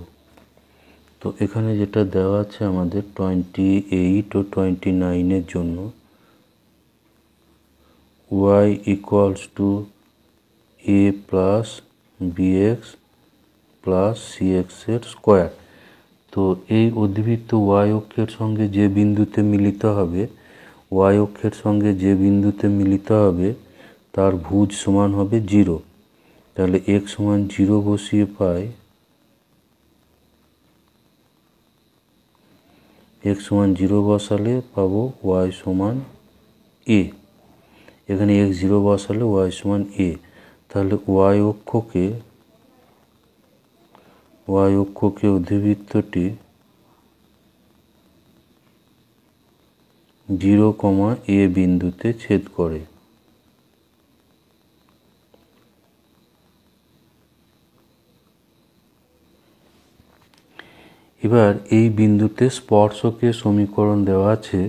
তো এখানে যেটা দেওয়া আছে আমাদের 28 ও 29 জন্য y equals to a plus bx plus cx এর স্কোয়ার। তো এই অধিবৃত্ত y অক্ষের সঙ্গে যে বিন্দুতে মিলিত হবে তার ভুজ সমান হবে 0। তাহলে x সমান 0 বসিয়ে পাই x সমান 0 বসালে পাবো y সমান a। এখানে x 0 বসালে y সমান a। তাহলে y অক্ষকে অধিবৃত্তটি 0, a বিন্দুতে ছেদ করে। এবার এই বিন্দুতে স্পর্শকের সমীকরণ দেওয়া আছে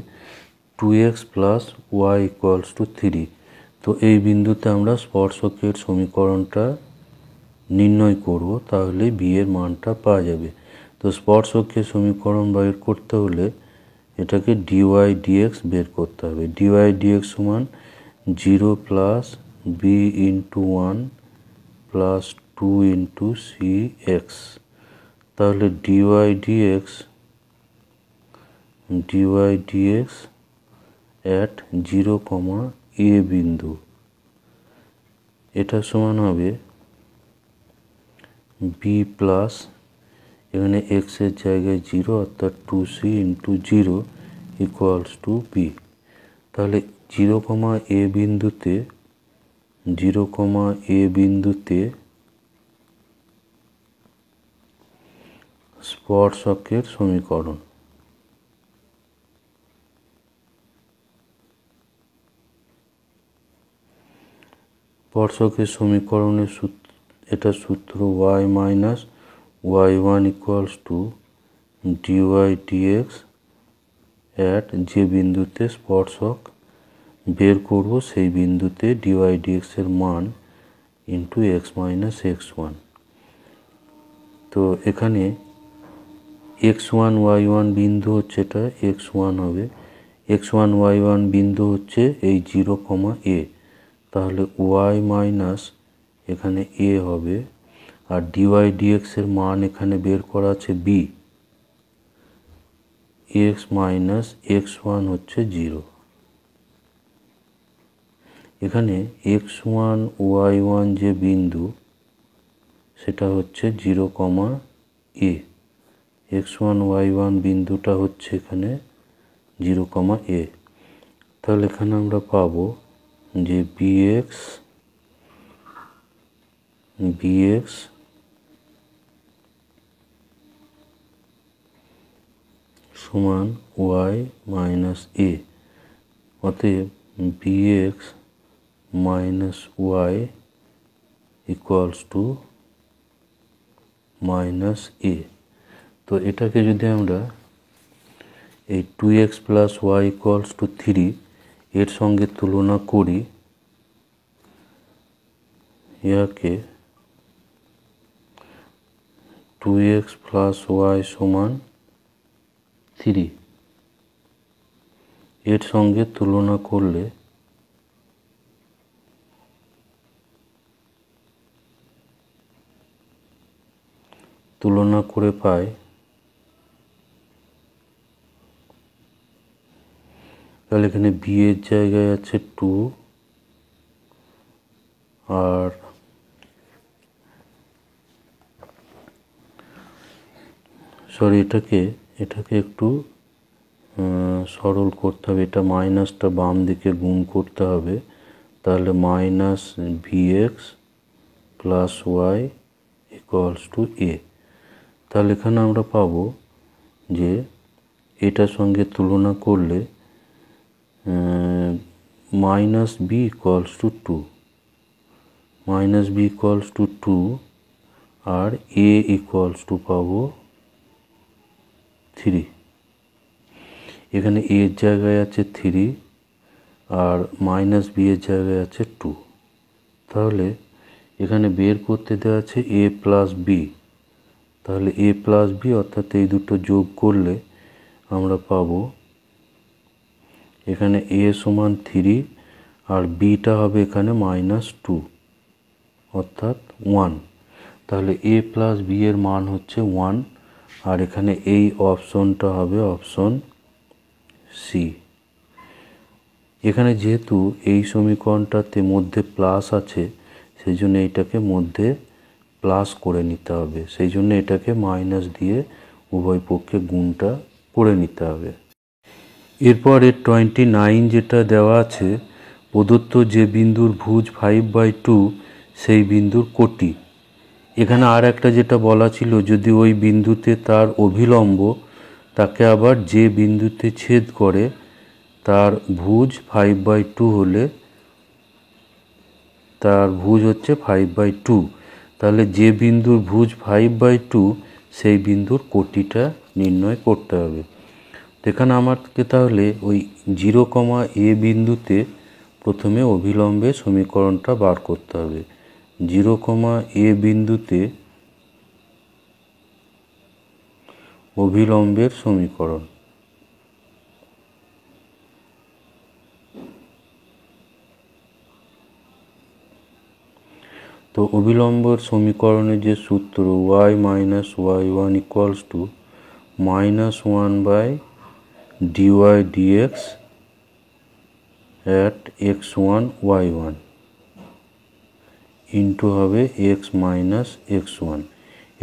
2x plus y equals to 3। তো এই বিন্দুতে আমরা স্পর্শকের সমীকরণটা নির্ণয় করব, তাহলে b এর মানটা পাওয়া যাবে। তো স্পর্শকের সমীকরণ বের করতে হলে এটাকে dy dx বের করতে হবে। dy dx সমান 0 plus b into 1 plus 2 into cx। তাহলে dy dx at 0, a বিন্দু, এটা সমান হবে b প্লাস এখানে x এর জায়গায় 0 অর্থাৎ 2c into 0 equals to b। তাহলে 0, a বিন্দুতে স্পর্শকের সমীকরণ সমীকরণের এটা সূত্র y minus y1 equals to dy dx at যে বিন্দুতে স্পর্শক বের করব সেই বিন্দুতে dy dx এর মান ইন্টু x মাইনাস x1। তো এখানে x1 y1 বিন্দু হচ্ছে এটা x1 হবে, x1 y1 বিন্দু হচ্ছে এই 0, a, তাহলে y মাইনাস এখানে a হবে, আর dy dx এর মান এখানে বের করা আছে b, x মাইনাস x1 হচ্ছে 0। এখানে x1 y1 যে বিন্দু সেটা হচ্ছে 0, a, x1 y1 বিন্দুটা হচ্ছে এখানে 0, a। তাহলে এখানে আমরা পাবো যে bx সমান y মাইনাস a, অতএব bx minus y equals to minus a। তো এটাকে যদি আমরা এই 2x plus y equals to 3 এর সঙ্গে তুলনা করি, ইয়াকে 2x প্লাস y সমান 3 এর সঙ্গে তুলনা করলে পাই তাহলে এখানে b এর জায়গায় আছে 2, আর এটাকে একটু সরল করতে হবে, এটা মাইনাসটা বাম দিকে গুণ করতে হবে, তাহলে minus bx plus y equals to a। তাহলে এখানে আমরা পাবো যে এটার সঙ্গে তুলনা করলে minus b equals to 2, minus b equals to 2, আর a ইকুয়ালস টু পাবো 3। এখানে a এর জায়গায় আছে 3, আর মাইনাস b এর জায়গায় আছে 2। তাহলে এখানে বের করতে দেওয়া আছে a প্লাস b, তাহলে a প্লাস b অর্থাৎ এই দুটো যোগ করলে আমরা পাবো এখানে a সমান 3, আর bটা হবে এখানে মাইনাস 2 অর্থাৎ 1। তাহলে a প্লাস b এর মান হচ্ছে 1, আর এখানে এই অপশনটা হবে অপশন সি। এখানে যেহেতু এই সমীকরণটাতে মধ্যে প্লাস আছে, সেই জন্য এইটাকে মধ্যে প্লাস করে নিতে হবে, সেই জন্য এটাকে মাইনাস দিয়ে উভয় পক্ষে গুণটা করে নিতে হবে। এরপর এর 29 যেটা দেওয়া আছে, প্রদত্ত যে বিন্দুর ভুজ 5/2 সেই বিন্দুর কোটি। এখানে আর একটা যেটা বলা ছিল, যদি ওই বিন্দুতে তার অভিলম্ব তাকে আবার যে বিন্দুতে ছেদ করে তার ভুজ 5/2 হলে তার ভুজ হচ্ছে 5/2, তাহলে যে বিন্দুর ভুজ 5/2 সেই বিন্দুর কোটিটা নির্ণয় করতে হবে। এখানে আমাকে তাহলে ওই 0, a বিন্দুতে প্রথমে অভিলম্বের সমীকরণটা বার করতে হবে। 0, a বিন্দুতে অভিলম্বের সমীকরণ। তো অভিলম্বের সমীকরণের যে সূত্র y minus y1 equals to -1/dy dx at x1 y1 into হবে x মাইনাস x1,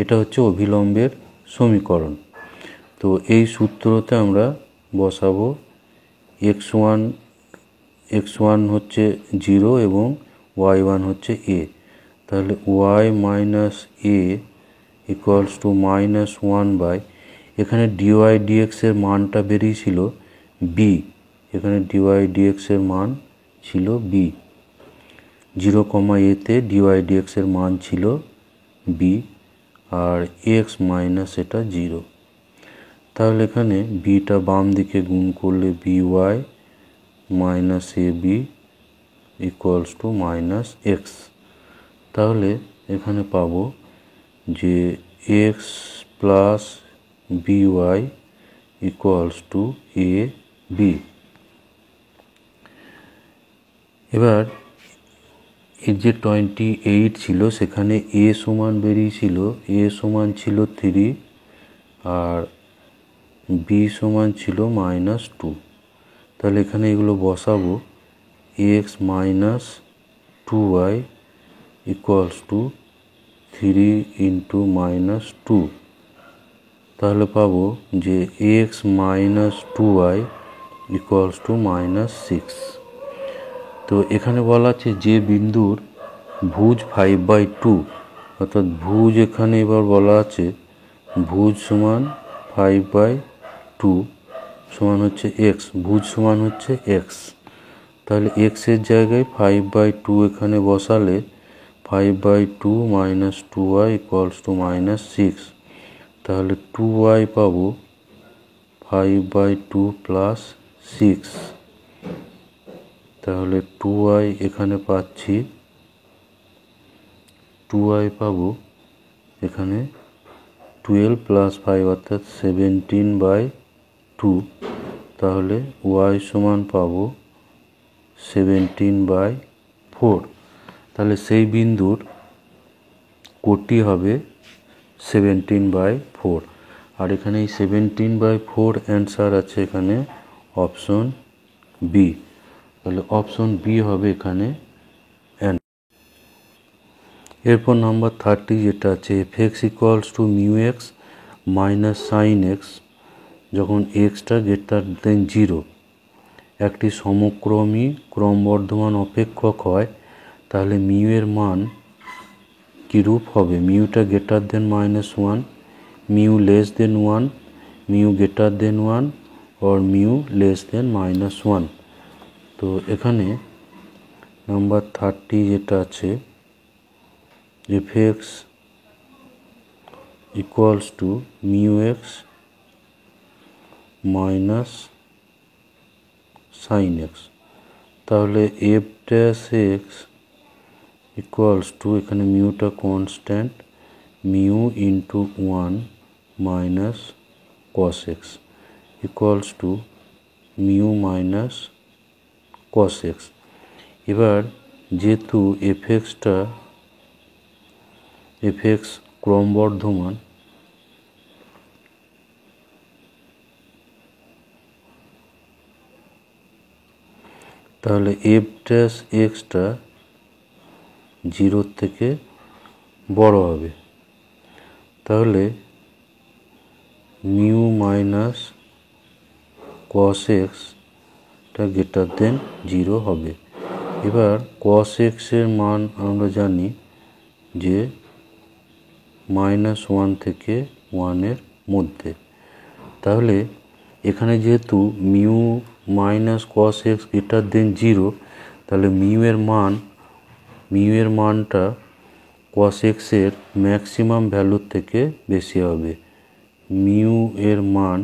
এটা হচ্ছে অভিলম্বের সমীকরণ। তো এই সূত্রতে আমরা বসাবো x1 হচ্ছে 0 এবং y1 হচ্ছে a, তাহলে y minus a equals to -1 এখানে dy dx এর মানটা বেরিয়েছিল b, এখানে dy dx এর মান ছিল b, 0, a তে dy dx এর মান ছিল b, আর x মাইনাস এটা 0। তাহলে এখানে bটা বাম দিকে গুণ করলে by minus ab equals to minus x। তাহলে এখানে পাবো যে x plus by equals to a b. এবার এর যে 28 ছিল সেখানে এ সমান বেরিয়েছিল, এ সমান ছিল 3 আর বি সমান ছিল -2। তাহলে এখানে এগুলো বসাবো, x minus 2y equals to 3 into -2। তাহলে পাবো যে x minus 2y equals to -6। তো এখানে বলা আছে যে বিন্দুর ভুজ 5/2, অর্থাৎ ভুজ এখানে এবার বলা আছে ভুজ সমান 5/2 সমান হচ্ছে এক্স, ভুজ সমান হচ্ছে এক্স। তাহলে এক্সের জায়গায় 5/2 এখানে বসালে 5/2 মাইনাস 2y ইকুয়ালস টু -6। তাহলে 2y পাবো 5/2 প্লাস 6। তাহলে 2y এখানে পাচ্ছি, 2y পাবো এখানে 12 প্লাস 5 অর্থাৎ 17/2। তাহলে y সমান পাবো 17/4। তাহলে সেই বিন্দুর কোটি হবে 17/4। আর এখানে এই 17/4 অ্যান্সার আছে এখানে অপশন বি। তাহলে অপশন বি হবে এখানে অ্যান্সার। এরপর নাম্বার 30 যেটা আছে F X equals to mu X minus sine x যখন এক্সটা গ্রেটার দেন 0 একটি সমক্রমী ক্রমবর্ধমান অপেক্ষক হয়, তাহলে মিউ এর মান কীরূপ হবে? মিউটা greater than -1, mu less than 1, mu greater than 1 or mu less than -1। তো এখানে নাম্বার 30 যেটা আছে F X equals to mu X minus sine X. তাহলে F dash x equals to, এখানে মিউটা constant, mu into 1 minus cos X equals to mu minus cos X. এবার যেহেতু এফ এক্স ক্রমবর্ধমান, তাহলে এফ ড্যাশ এক্সটা 0 থেকে বড় হবে। তাহলে মিউ মাইনাস কস এক্সটা গ্রেটার দেন 0 হবে। এবার কস এক্সের মান আমরা জানি যে -1 থেকে 1-এর মধ্যে। তাহলে এখানে যেহেতু mu minus cos x greater than 0, তাহলে মিউ এর মানটা কস এক্সের ম্যাক্সিমাম ভ্যালুর থেকে বেশি হবে। মিউ এর মান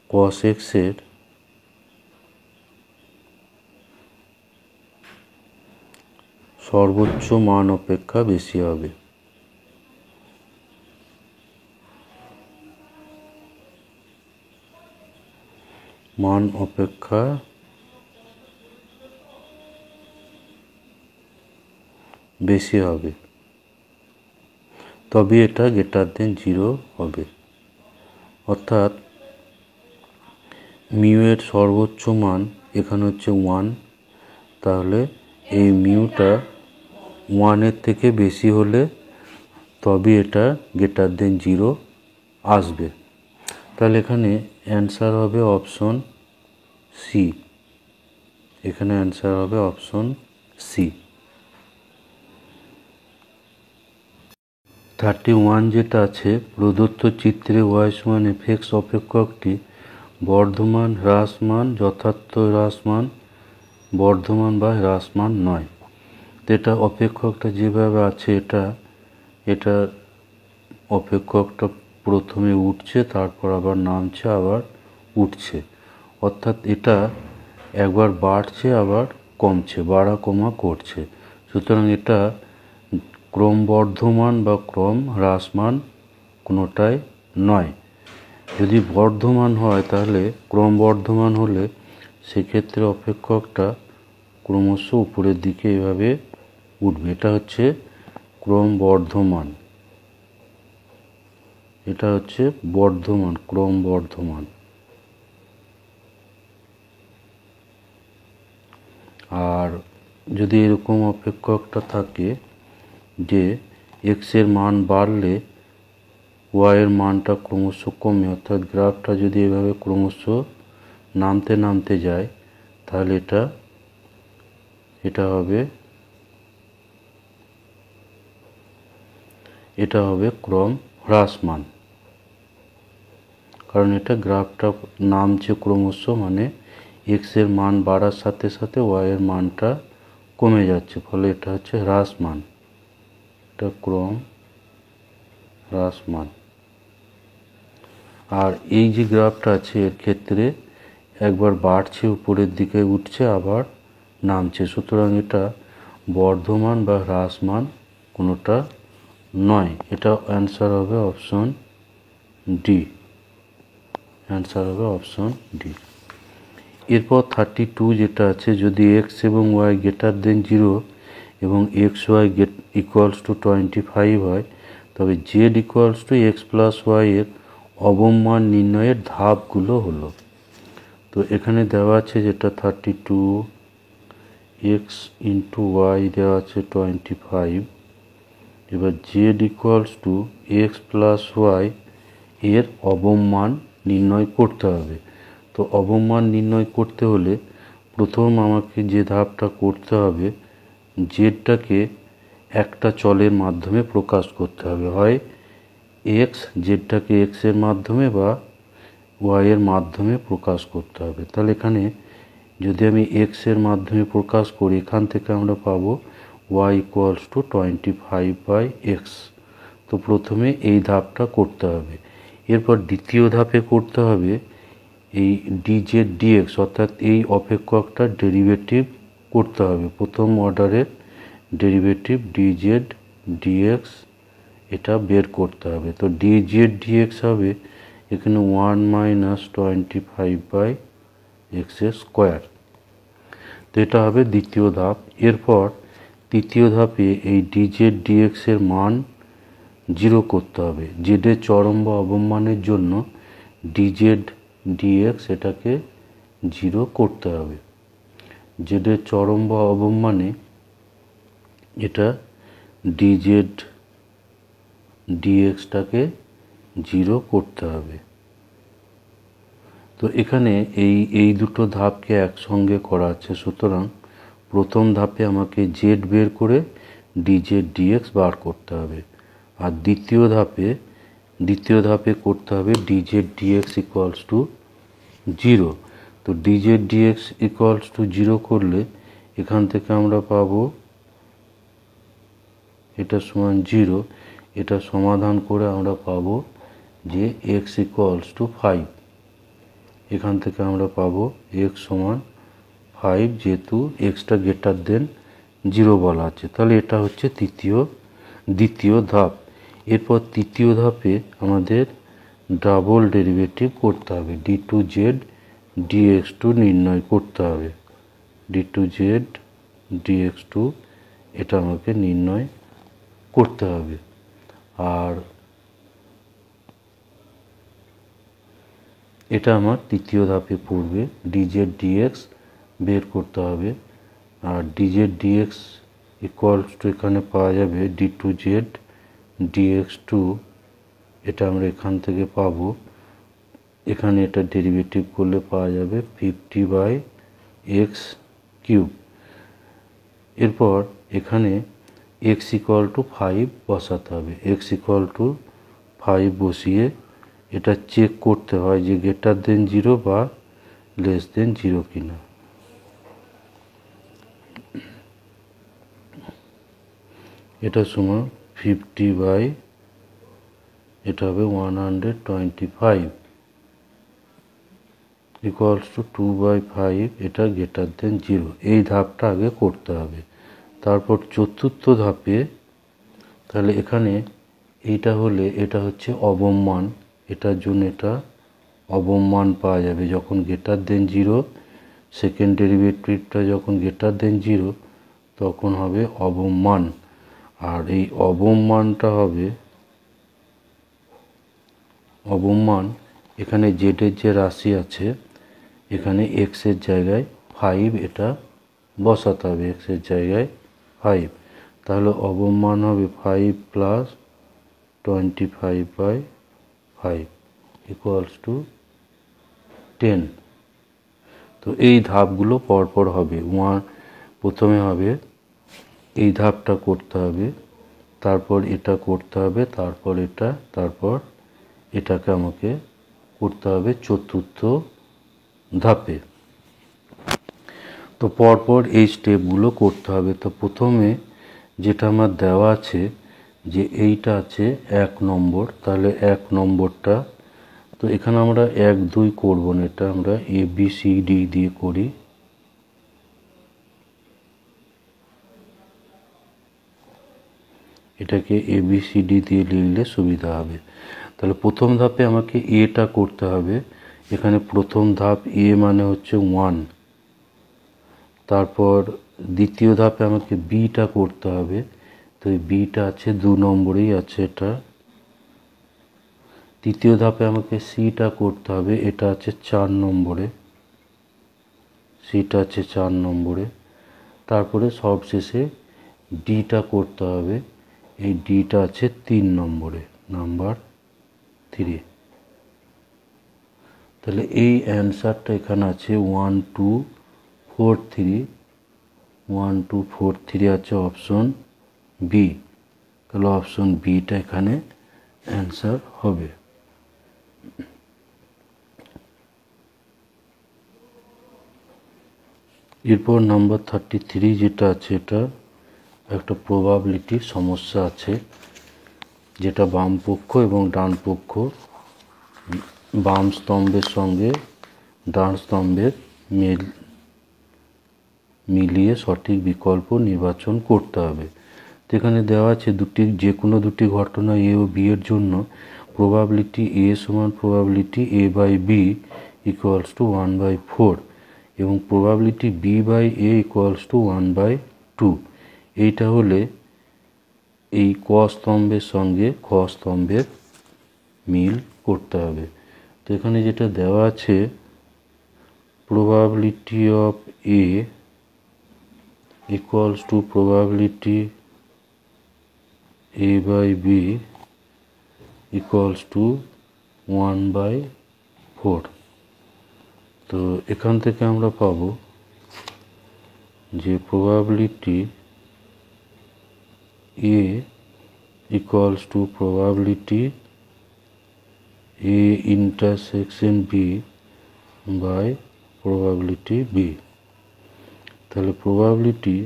কস এক্সের সর্বোচ্চ মান অপেক্ষা বেশি হবে। মান অপেক্ষা বেশি হবে, তবে এটা গ্রেটার দেন 0 হবে। অর্থাৎ মিউ এর সর্বোচ্চ মান এখানে হচ্ছে 1, তাহলে এই মিউটা 1-এর থেকে বেশি হলে তবে এটা গ্রেটার দেন 0 আসবে। তাহলে এখানে অ্যান্সার হবে অপশন সি। এখানে অ্যান্সার হবে অপশন সি। 31 যেটা আছে, প্রদত্ত চিত্রে ওয়াই সমান এফ এক্স অপেক্ষকটি বর্ধমান হ্রাসমান যথার্থ হ্রাসমান বর্ধমান বা হ্রাসমান নয়। তো এটা অপেক্ষকটা যেভাবে আছে এটা অপেক্ষকটা প্রথমে উঠছে, তারপর আবার নামছে, আবার উঠছে। অর্থাৎ এটা একবার বাড়ছে আবার কমছে, বাড়া কমা করছে। সুতরাং এটা ক্রমবর্ধমান বা ক্রম হ্রাসমান কোনোটাই নয়। যদি বর্ধমান হয় তাহলে ক্রমবর্ধমান হলে সেক্ষেত্রে অপেক্ষকটা ক্রমশ উপরের দিকে এভাবে উঠবে, এটা হচ্ছে ক্রমবর্ধমান, এটা হচ্ছে বর্ধমান, ক্রমবর্ধমান। আর যদি এরকম অপেক্ষকটা থাকে যে এক্স এর মান বাড়লে ওয়াই এর মানটা ক্রমশ কমে, অর্থাৎ গ্রাফটা যদি এভাবে ক্রমশ নামতে নামতে যায়, তাহলে এটা হবে ক্রম হ্রাসমান, কারণ এটা গ্রাফটা নামছে ক্রমশ, মানে এক্স এর মান বাড়ার সাথে সাথে ওয়াই এর মানটা কমে যাচ্ছে, ফলে এটা হচ্ছে হ্রাসমান, এটা ক্রম হ্রাসমান। আর এই যে গ্রাফটা আছে এর ক্ষেত্রে একবার বাড়ছে উপরের দিকে উঠছে আবার নামছে, সুতরাং এটা বর্ধমান বা হ্রাসমান কোনোটা নয়। এটা অ্যান্সার হবে অপশন ডি, অ্যান্সার হবে অপশন ডি। এরপর 32 যেটা আছে, যদি এক্স এবং ওয়াই গ্রেটার দেন 0 এবং এক্স ওয়াই ইকুয়ালস টু 25 হয়, তবে z equals to x plus y এর অবমান নির্ণয়ের ধাপগুলো হলো। তো এখানে দেওয়া আছে যেটা 32, এক্স ইন্টু ওয়াই দেওয়া আছে 25, এবার z equals to x plus y এর অবমান নির্ণয় করতে হবে। তো অবমান নির্ণয় করতে হলে প্রথম আমাকে যে ধাপটা করতে হবে, জেডটাকে একটা চলের মাধ্যমে প্রকাশ করতে হবে, হয় এক্স, জেডটাকে এক্স এর মাধ্যমে বা ওয়াই এর মাধ্যমে প্রকাশ করতে হবে। তাহলে এখানে যদি আমি এক্স এর মাধ্যমে প্রকাশ করি, এখান থেকে আমরা পাবো ওয়াই ইকুয়ালস টু 25/x। তো প্রথমে এই ধাপটা করতে হবে। এরপর দ্বিতীয় ধাপে করতে হবে এই ডিজেড ডিএক্স, অর্থাৎ এই অপেক্ষকটার ডেরিভেটিভ করতে হবে, প্রথম অর্ডারের ডেরিভেটিভ ডিজেড ডিএক্স, এটা বের করতে হবে। তো ডিজেড ডিএক্স হবে এখানে 1 - 25/x স্কোয়ার। তো এটা হবে দ্বিতীয় ধাপ। এরপর তৃতীয় ধাপে এই ডিজেড ডিএক্স এর মান 0 করতে হবে। জেডের চরম বা অবমানের জন্য ডিজেড ডিএক্স এটাকে 0 করতে হবে। জেডের চরম বা অবমানে এটা ডিজেড ডিএক্সটাকে 0 করতে হবে। তো এখানে এই দুটো ধাপকে একসঙ্গে করা আছে, সুতরাং প্রথম ধাপে আমাকে জেড বের করে ডিজেড ডিএক্স বার করতে হবে, আর দ্বিতীয় ধাপে করতে হবে ডিজেড ডিএক্স ইকুয়ালস টু 0। তো ডিজেড ডিএক্স ইকুয়ালস টু 0 করলে এখান থেকে আমরা পাবো এটা সমান 0। এটা সমাধান করে আমরা পাবো যে এক্স ইকুয়ালস টু 5। এখান থেকে আমরা পাবো এক্স সমান 5, যেহেতু এক্সটা গ্রেটার দেন 0 বলা আছে। তাহলে এটা হচ্ছে দ্বিতীয় ধাপ। এরপর তৃতীয় ধাপে আমাদের ডাবল ডেরিভেটিভ করতে হবে, d2z dx2 নির্ণয় করতে হবে, d2z dx2 এটা আমাকে নির্ণয় করতে হবে। আর এটা আমার তৃতীয় ধাপে পড়বে, ডিজেড ডিএক্স বের করতে হবে, আর ডিজেড ডিএক্স ইকুয়ালস টু এখানে পাওয়া যাবে d2z dx2, এটা আমরা এখান থেকে পাবো, এখানে এটা ডেরিভেটিভ করলে পাওয়া যাবে 50/x³। এরপর এখানে x ইকুয়াল টু 5 বসাতে হবে, x ইকুয়াল টু 5 বসিয়ে এটা চেক করতে হয় যে গ্রেটার দেন 0 বা লেস দেন 0 কিনা। এটা সমান 50 এটা হবে 125 ইকুয়ালস টু 2/5, এটা গ্রেটার দেন 0। এই ধাপটা আগে করতে হবে। তারপর চতুর্থ ধাপে তাহলে এখানে এইটা হলে এটা হচ্ছে অবম মান, এটার জন্য এটা অবম মান পাওয়া যাবে। যখন গ্রেটার দেন 0, সেকেন্ড ডেরিভেটিভটা যখন গ্রেটার দেন 0 তখন হবে অবম মান। আর এই অবম মানটা হবে অবম মান, এখানে জেডের যে রাশি আছে এখানে এক্সের জায়গায় 5 এটা বসাতে হবে, এক্সের জায়গায় 5। তাহলে অবম মান হবে 5 প্লাস 25/5 ইকুয়ালস টু 10। তো এই ধাপগুলো পরপর হবে। প্রথমে হবে এই ধাপটা করতে হবে, তারপর এটা করতে হবে, তারপর এটা, তারপর এটাকে আমাকে করতে হবে চতুর্থ ধাপে। তো পরপর এই স্টেপগুলো করতে হবে। তো প্রথমে যেটা আমার দেওয়া আছে যে এইটা আছে 1 নম্বর, তাহলে 1 নম্বরটা, তো এখানে আমরা 1 2 করব না, এটা আমরা ABCD দিয়ে করি। এটাকে ABCD দিয়ে লিখলে সুবিধা হবে। তাহলে প্রথম ধাপে আমাকে এটা করতে হবে। এখানে প্রথম ধাপ এ মানে হচ্ছে 1। তারপর দ্বিতীয় ধাপে আমাকে বিটা করতে হবে। তো এই বিটা আছে 2 নম্বরেই আছে এটা। তৃতীয় ধাপে আমাকে সিটা করতে হবে, এটা আছে 4 নম্বরে, সিটা আছে 4 নম্বরে। তারপরে সবশেষে ডিটা করতে হবে, এই ডিটা আছে 3 নম্বরে, নাম্বার 3। তাহলে এই অ্যান্সারটা এখানে আছে 1 2 4 3, 1 2 4 3 আছে অপশন বি। তাহলে অপশন বিটা এখানে অ্যান্সার হবে। এরপর নাম্বার 33 যেটা আছে, এটা একটা প্রবাবিলিটির সমস্যা আছে, যেটা বাম পক্ষ এবং ডান পক্ষ, বাম স্তম্ভের সঙ্গে ডান স্তম্ভের মিলিয়ে সঠিক বিকল্প নির্বাচন করতে হবে। তো এখানে দেওয়া আছে যে কোনো দুটি ঘটনা এ ও বি এর জন্য প্রবাবিলিটি এ সমান probability A by B equals to 1/4 এবং probability B by A equals to 1/2। এইটা হলে এই ক স্তম্ভের সঙ্গে খ স্তম্ভের মিল করতে হবে। তো এখানে যেটা দেওয়া আছে probability of A equals to probability A by B equals to 1/4। তো এখান থেকে আমরা পাবো যে probability A equals to probability A intersection B by probability B। তাহলে probability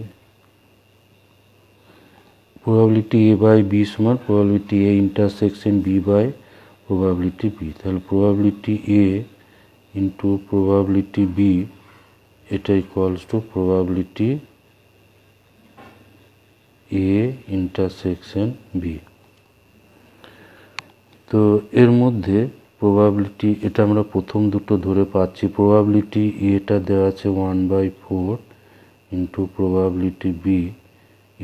A by B সমান probability A intersection B by probability B। তাহলে probability A into probability B এটা equals to probability A intersection B। তো এর মধ্যে প্রবাবিলিটি, এটা আমরা প্রথম দুটো ধরে পাচ্ছি, প্রবাবিলিটি এটা দেওয়া আছে 1/4 into probability B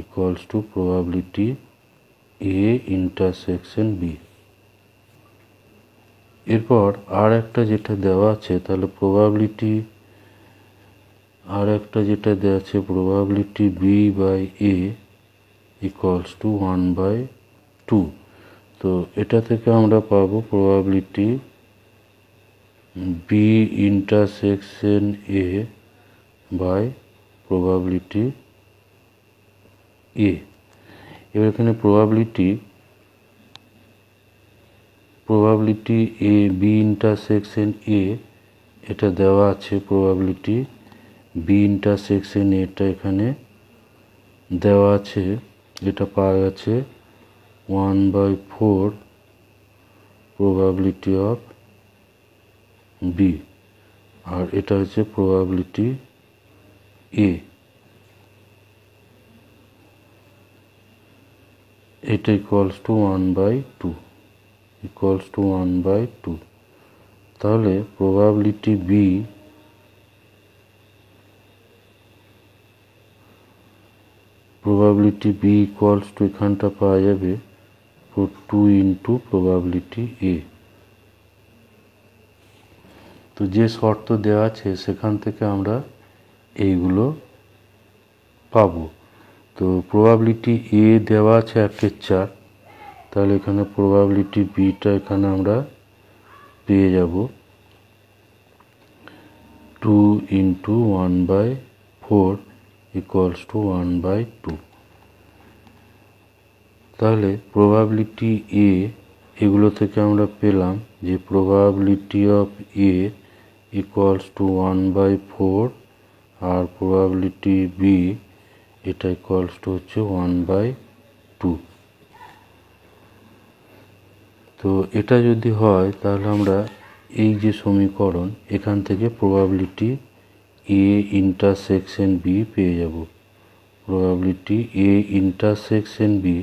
equals to probability A intersection B. এরপর আর একটা যেটা দেওয়া আছে, তাহলে প্রবাবিলিটি আর একটা যেটা দেওয়া আছে probability B by A equals to 1/2। তো এটা থেকে আমরা পাবো probability B intersection A by probability A. এবার এখানে probability A B intersection A এটা দেওয়া আছে, প্রবাবিলিটি বি ইন্টারসেকশন এটা এখানে দেওয়া আছে, এটা পাওয়া গেছে 1/4 probability of B, আর এটা হচ্ছে probability A। এটা ইকুয়ালস টু 1/2 ইকুয়ালস টু 1/2। তাহলে প্রবাবিলিটি বি ইকুয়ালস টু এখানটা পাওয়া যাবে 2 ইন্টু প্রবাবিলিটি এ। তো যে শর্ত দেওয়া আছে সেখান থেকে আমরা এইগুলো পাবো। তো প্রবাবিলিটি এ দেওয়া আছে 1/4, তাহলে এখানে প্রবাবিলিটি বিটা এখানে আমরা পেয়ে যাব 2 ইন্টু 1/4 ইকুয়ালস টু 1/2। তাহলে প্রবাবিলিটি এ এগুলো থেকে আমরা পেলাম যে probability of A equals to 1/4 আর প্রবাবিলিটি বি এটা ইকুয়ালস টু হচ্ছে 1/2। তো এটা যদি হয় তাহলে আমরা এই যে সমীকরণ এখান থেকে প্রবাবিলিটি এ ইন্টারসেকশন বি পেয়ে যাব। Probability A intersection B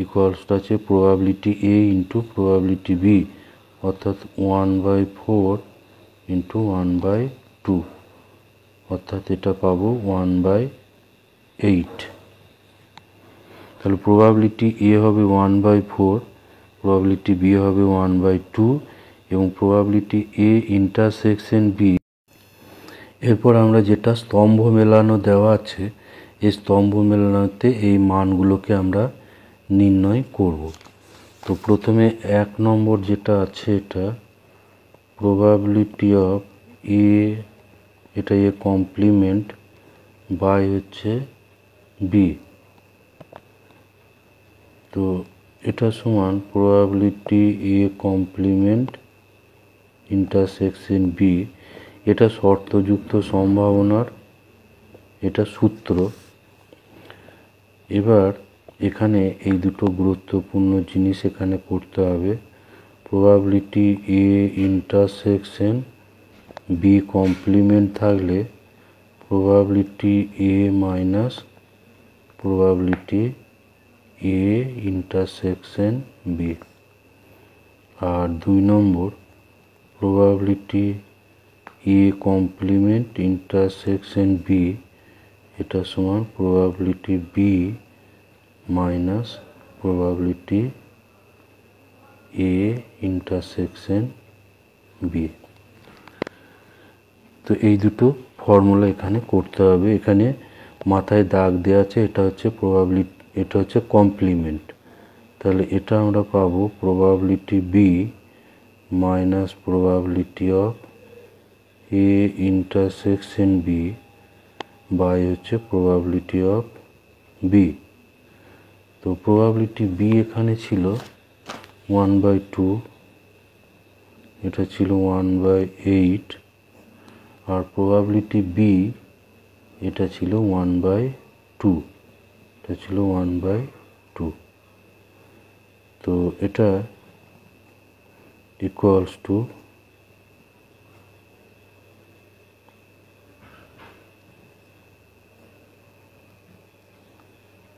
equals to আছে probability A into probability B, অর্থাৎ 1/4 ইন্টু 1/2, অর্থাৎ এটা পাবো 1/8। তাহলে প্রবাবিলিটি এ হবে 1/4, প্রবাবিলিটি বি হবে 1/2 এবং প্রবাবিলিটি এ ইন্টারসেকশন বি। এরপর আমরা যেটা স্তম্ভ মেলানো দেওয়া আছে এই স্তম্ভ মেলানোতে এই মানগুলোকে আমরা নির্ণয় করব। তো প্রথমে 1 নম্বর যেটা আছে এটা প্রবাবিলিটি অফ এ, এটা এ কমপ্লিমেন্ট বাই হচ্ছে বি। তো এটা সমান probability A complement intersection B, এটা শর্তযুক্ত সম্ভাবনার এটা সূত্র। এবার এখানে এই দুটো গুরুত্বপূর্ণ জিনিস এখানে করতে হবে। Probability A intersection B complement থাকলে probability A minus probability A intersection B. আর 2 নম্বর probability A complement intersection B এটা সমান probability B minus probability A intersection B. তো এই দুটো ফর্মুলা এখানে করতে হবে। এখানে মাথায় দাগ দেওয়া আছে, এটা হচ্ছে প্রবাবিলিটি, এটা হচ্ছে কমপ্লিমেন্ট। তাহলে এটা আমরা পাবো probability B minus probability of A intersection B by হচ্ছে প্রবাবিলিটি অফ বি। তো প্রবাবিলিটি বি এখানে ছিল 1/2, এটা ছিল 1/8, আর প্রবাবিলিটি বি এটা ছিল 1/2, এটা ছিল 1/2। তো এটা ইকুয়ালস টু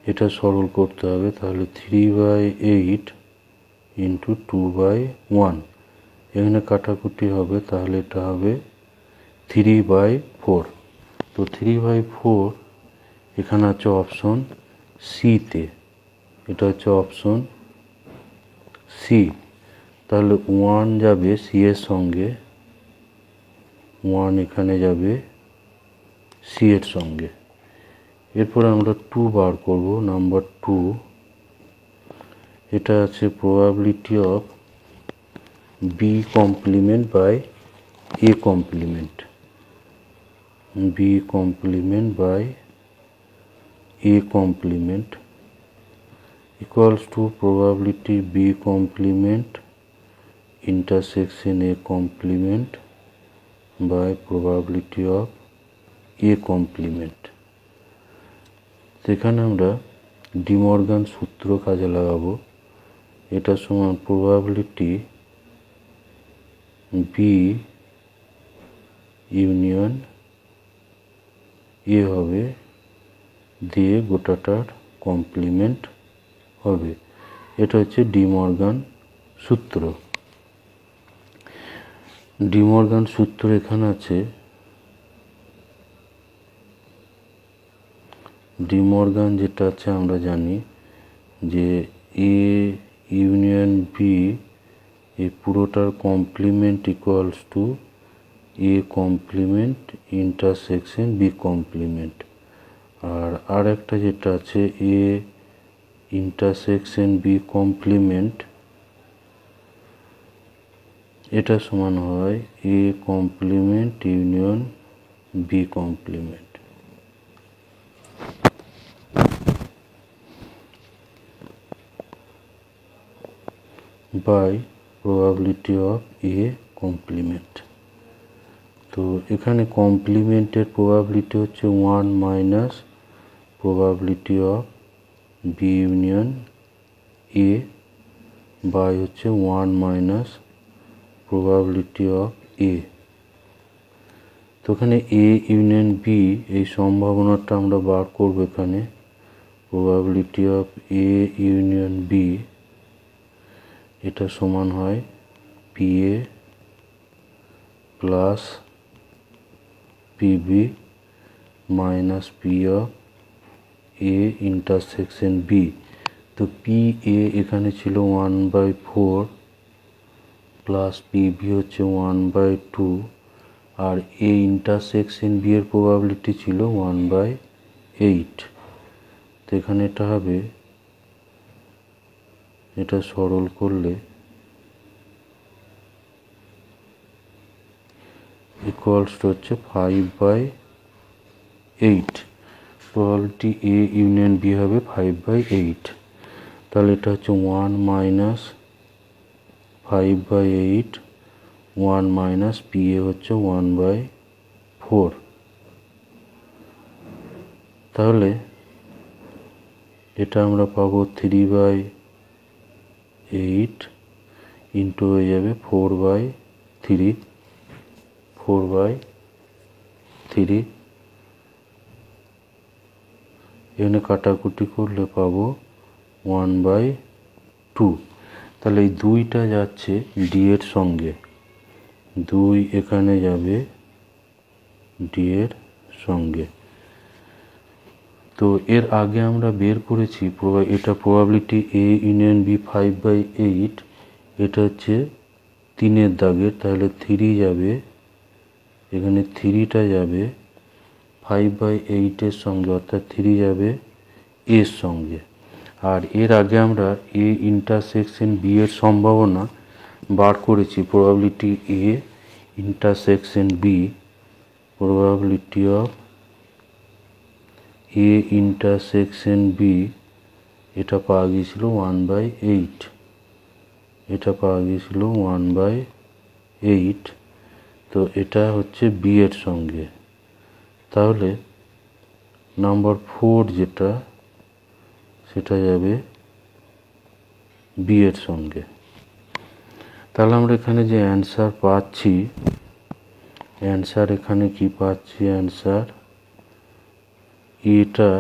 এটা সরল করতে হবে, তাহলে 3/8 ইন্টু 2/1, এখানে কাটাকুটি হবে, তাহলে এটা হবে 3/4। তো 3/4 এখানে আছে অপশন সিতে, এটা হচ্ছে অপশন সি। তাহলে 1 যাবে সি এর সঙ্গে, 1 এখানে যাবে সি এর সঙ্গে। এরপর আমরা 2 বার করব, নাম্বার 2। এটা আছে probability of B complement by A complement, B complement by A complement equals to probability B complement intersection A complement by probability of A complement. সেখানে আমরা ডি মর্গান সূত্র কাজে লাগাবো। এটা সমান প্রবাবিলিটি বি ইউনিয়ন এ হবে দিয়ে গোটাটার কমপ্লিমেন্ট হবে। এটা হচ্ছে ডি মর্গান সূত্র। ডি মর্গান সূত্র এখানে আছে, ডি মর্গান যেটা আছে আমরা জানি যে এ ইউনিয়ন বি এই পুরোটার complement equals to A complement intersection B complement. আর একটা যেটা আছে এ ইন্টারসেকশন বি কমপ্লিমেন্ট, এটা সমান হয় A complement union B complement. By probability of A complement. তো এখানে কমপ্লিমেন্টের প্রবাবিলিটি হচ্ছে 1 minus probability of B union A by হচ্ছে 1 মাইনাস প্রবাবিলিটি অফ এ। তো এখানে এ ইউনিয়ন বি এই সম্ভাবনাটা আমরা বার করব। এখানে probability of A union B এটা সমান হয় P A plus P B minus P of A intersection B. তো পি এ এখানে ছিল 1/4 প্লাস পিবি হচ্ছে 1/2 আর এ ইন্টারসেকশন বি এর প্রবাবিলিটি ছিল 1/8। তো এখানে এটা হবে, এটা সরল করলে ইকুয়ালস টু হচ্ছে 5/8। প্রবাবিলিটি এ ইউনিয়ন বি হবে 5/8। তাহলে এটা হচ্ছে 1 মাইনাস 5/8, 1 মাইনাস পি এ হচ্ছে 1/4। তাহলে এটা আমরা পাবো 3/8 ইন্টু হয়ে যাবে 4/3, 4/3। এখানে কাটাকুটি করলে পাবো 1/2। তাহলে এই 2টা যাচ্ছে ডি এর সঙ্গে, 2 এখানে যাবে ডি এর সঙ্গে। তো এর আগে আমরা বের করেছি এটা প্রবাবিলিটি এ ইউনিয়ন বি 5/8, এটা হচ্ছে 3-এর দাগের। তাহলে 3 যাবে এখানে, 3টা যাবে 5/8 এর সঙ্গে, অর্থাৎ 3 যাবে এর সঙ্গে। আর এর আগে আমরা এ ইন্টারসেকশন বি এর সম্ভাবনা বার করেছি, probability A intersection B, probability of A intersection B এটা পাওয়া গিয়েছিল 1/8, এটা পাওয়া গিয়েছিল 1/8। তো এটা হচ্ছে বি এর সঙ্গে। তাহলে নাম্বার 4 যেটা সেটা যাবে বি এর সঙ্গে। তাহলে আমরা এখানে যে অ্যান্সার পাচ্ছি, অ্যান্সার এখানে কি পাচ্ছি, অ্যান্সার এটা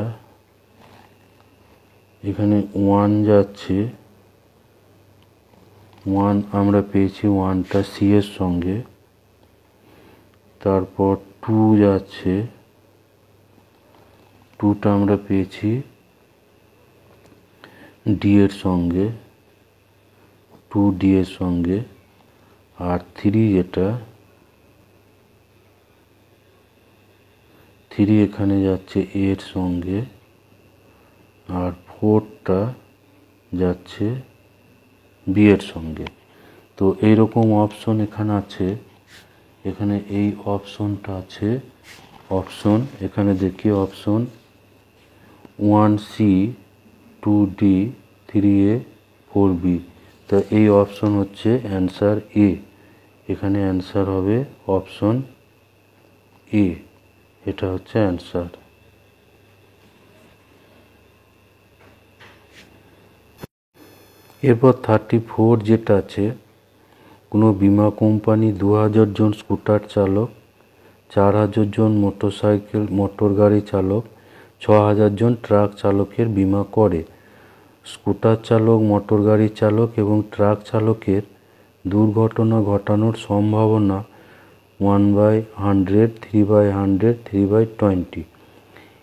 এখানে 1 যাচ্ছে, 1 আমরা পেয়েছি 1টা সি এর সঙ্গে। তারপর 2 যাচ্ছে, 2টা আমরা পেয়েছি ডি এর সঙ্গে, 2D এর সঙ্গে। আর 3 যেটা, 3 এখানে যাচ্ছে এর সঙ্গে, আর 4টা যাচ্ছে বি এর সঙ্গে। তো এইরকম অপশন এখানে আছে, এখানে এই অপশনটা আছে। অপশন এখানে দেখি, option 1C, 2D, 3A, 4B। তো এই অপশন হচ্ছে অ্যান্সার এ। এখানে অ্যান্সার হবে অপশন এ, এটা হচ্ছে অ্যান্সার। এরপর 34 যেটা আছে, কোনো বিমা কোম্পানি 2000 জন স্কুটার চালক, 4000 জন মোটর গাড়ি চালক, 6000 জন ট্রাক চালকের বিমা করে। স্কুটার চালক, মোটর গাড়ি চালক এবং ট্রাক চালকের দুর্ঘটনা ঘটানোর সম্ভাবনা 1/100, 3/100, 3/20।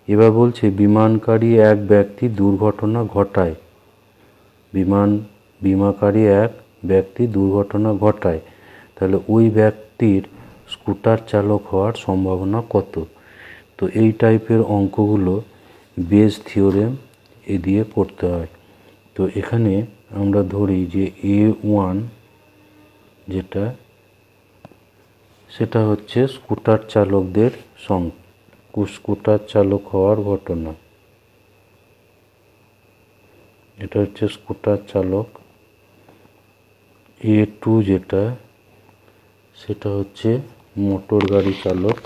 এবার বলছে বিমানকারী এক ব্যক্তি দুর্ঘটনা ঘটায়। বিমাকারী এক ব্যক্তি দুর্ঘটনা ঘটায়, তাহলে ওই ব্যক্তির স্কুটার চালক হওয়ার সম্ভাবনা কত? তো এই টাইপের অঙ্কগুলো বেজ থিওরেম এ দিয়ে করতে হয়। তো এখানে আমরা ধরি যে A1 যেটা, সেটা হচ্ছে স্কুটার চালকদের স্কুটার চালক হওয়ার ঘটনা। এটা হচ্ছে স্কুটার চালক। A2 যেটা, সেটা হচ্ছে মোটর গাড়ি চালক।